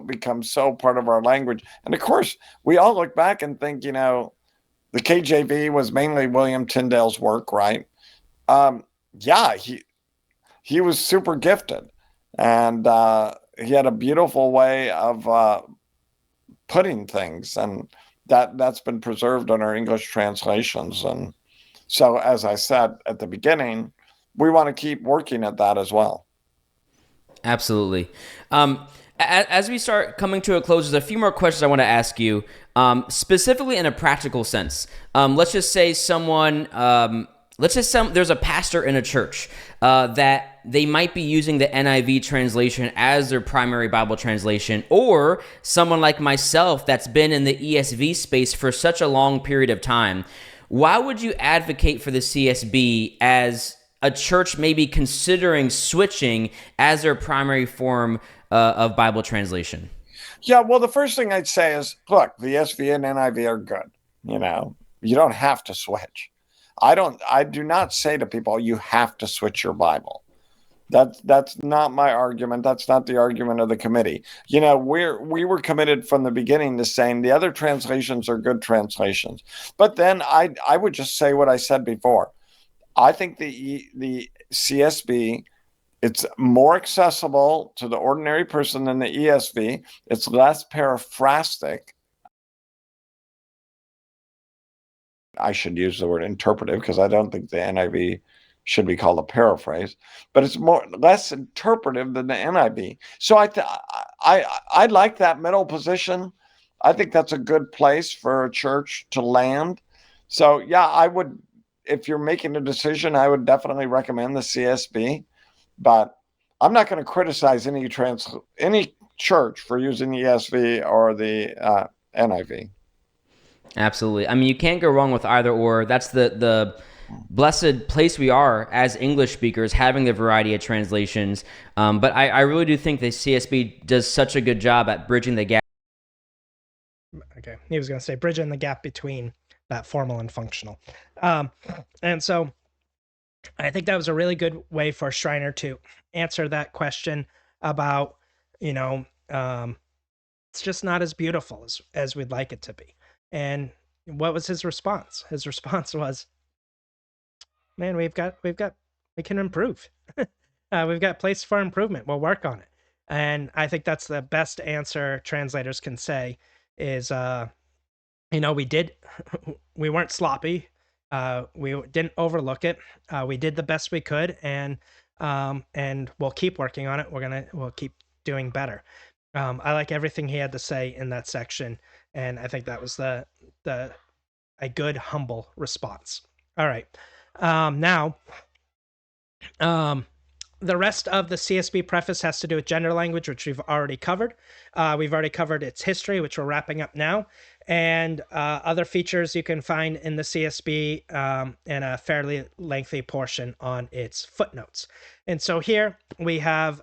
become so part of our language. And of course, we all look back and think, the KJV was mainly William Tyndale's work, right? He was super gifted, and he had a beautiful way of putting things, and that's been preserved in our English translations. And so, as I said at the beginning, we want to keep working at that as well. Absolutely. As we start coming to a close, there's a few more questions I want to ask you, specifically in a practical sense. Let's just say there's a pastor in a church that they might be using the NIV translation as their primary Bible translation, or someone like myself that's been in the ESV space for such a long period of time. Why would you advocate for the CSB as a church maybe considering switching as their primary form of Bible translation? Yeah, well, the first thing I'd say is, look, the ESV and NIV are good. You don't have to switch. I do not say to people, you have to switch your Bible. That's not my argument. That's not the argument of the committee. We were committed from the beginning to saying the other translations are good translations. But then I would just say what I said before. I think the CSB, it's more accessible to the ordinary person than the ESV. It's less paraphrastic. I should use the word interpretive because I don't think the NIV should be called a paraphrase, but it's less interpretive than the NIV. So I like that middle position. I think that's a good place for a church to land. So I would, if you're making a decision, I would definitely recommend the CSB, but I'm not going to criticize any church for using the ESV or the NIV. Absolutely. You can't go wrong with either or. That's the blessed place we are as English speakers, having the variety of translations. But I really do think the CSB does such a good job at bridging the gap. Okay, he was going to say bridging the gap between that formal and functional. And so I think that was a really good way for Schreiner to answer that question about, it's just not as beautiful as we'd like it to be. And what was his response? His response was, man, we can improve. We've got place for improvement. We'll work on it. And I think that's the best answer translators can say is, we weren't sloppy. We didn't overlook it. We did the best we could. And and we'll keep working on it. We'll keep doing better. I like everything he had to say in that section, and I think that was the a good humble response. All right, now um, the rest of the CSB preface has to do with gender language, which we've already covered. We've already covered its history, which we're wrapping up now, and other features you can find in the CSB and a fairly lengthy portion on its footnotes. And so here we have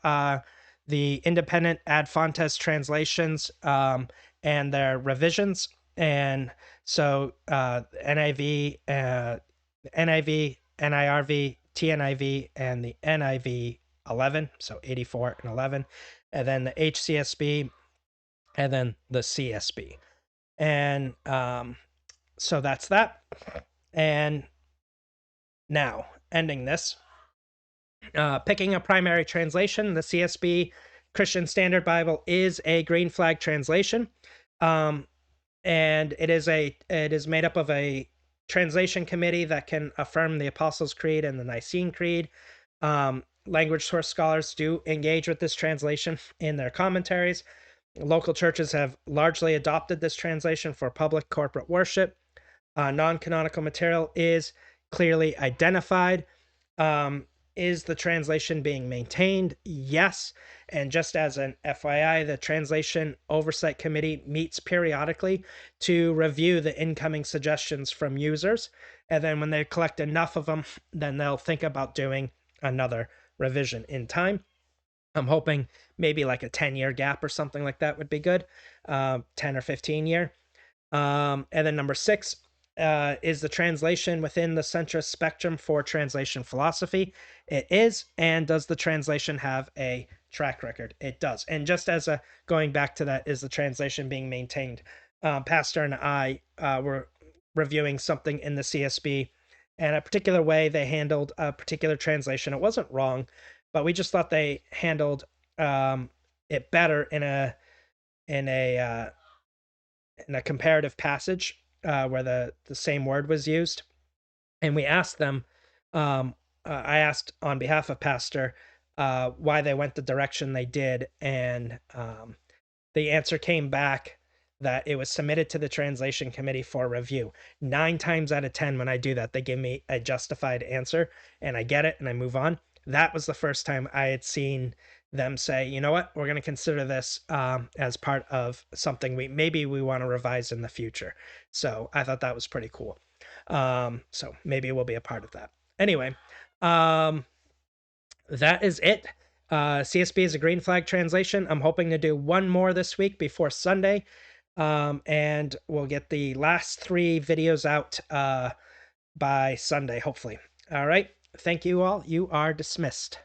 the independent ad fontes translations and their revisions. And so NIV, NIV, NIRV, TNIV, and the NIV 11, so 84 and 11, and then the HCSB, and then the CSB. And so that's that. And now, ending this, picking a primary translation, the CSB Christian Standard Bible is a green flag translation. And it is made up of a translation committee that can affirm the Apostles' Creed and the Nicene Creed. Language source scholars do engage with this translation in their commentaries. Local churches have largely adopted this translation for public corporate worship. Non-canonical material is clearly identified. Is the translation being maintained? Yes. And just as an FYI, the Translation Oversight Committee meets periodically to review the incoming suggestions from users. And then when they collect enough of them, then they'll think about doing another revision in time. I'm hoping maybe like a 10-year gap or something like that would be good, 10 or 15 year. And then number 6 is the translation within the centrist spectrum for translation philosophy. It is. And does the translation have a track record? It does. And just as a going back to that, is the translation being maintained? Pastor and I were reviewing something in the CSB, and a particular way they handled a particular translation. It wasn't wrong, but we just thought they handled it better in a comparative passage where the same word was used. And we asked them, I asked on behalf of Pastor why they went the direction they did. And the answer came back that it was submitted to the translation committee for review. 9 times out of 10, when I do that, they give me a justified answer and I get it and I move on. That was the first time I had seen them say, you know what, we're going to consider this as part of something we want to revise in the future. So I thought that was pretty cool. So maybe we'll be a part of that. Anyway, that is it. CSB is a green flag translation. I'm hoping to do one more this week before Sunday. And we'll get the last 3 videos out by Sunday, hopefully. All right. Thank you all. You are dismissed.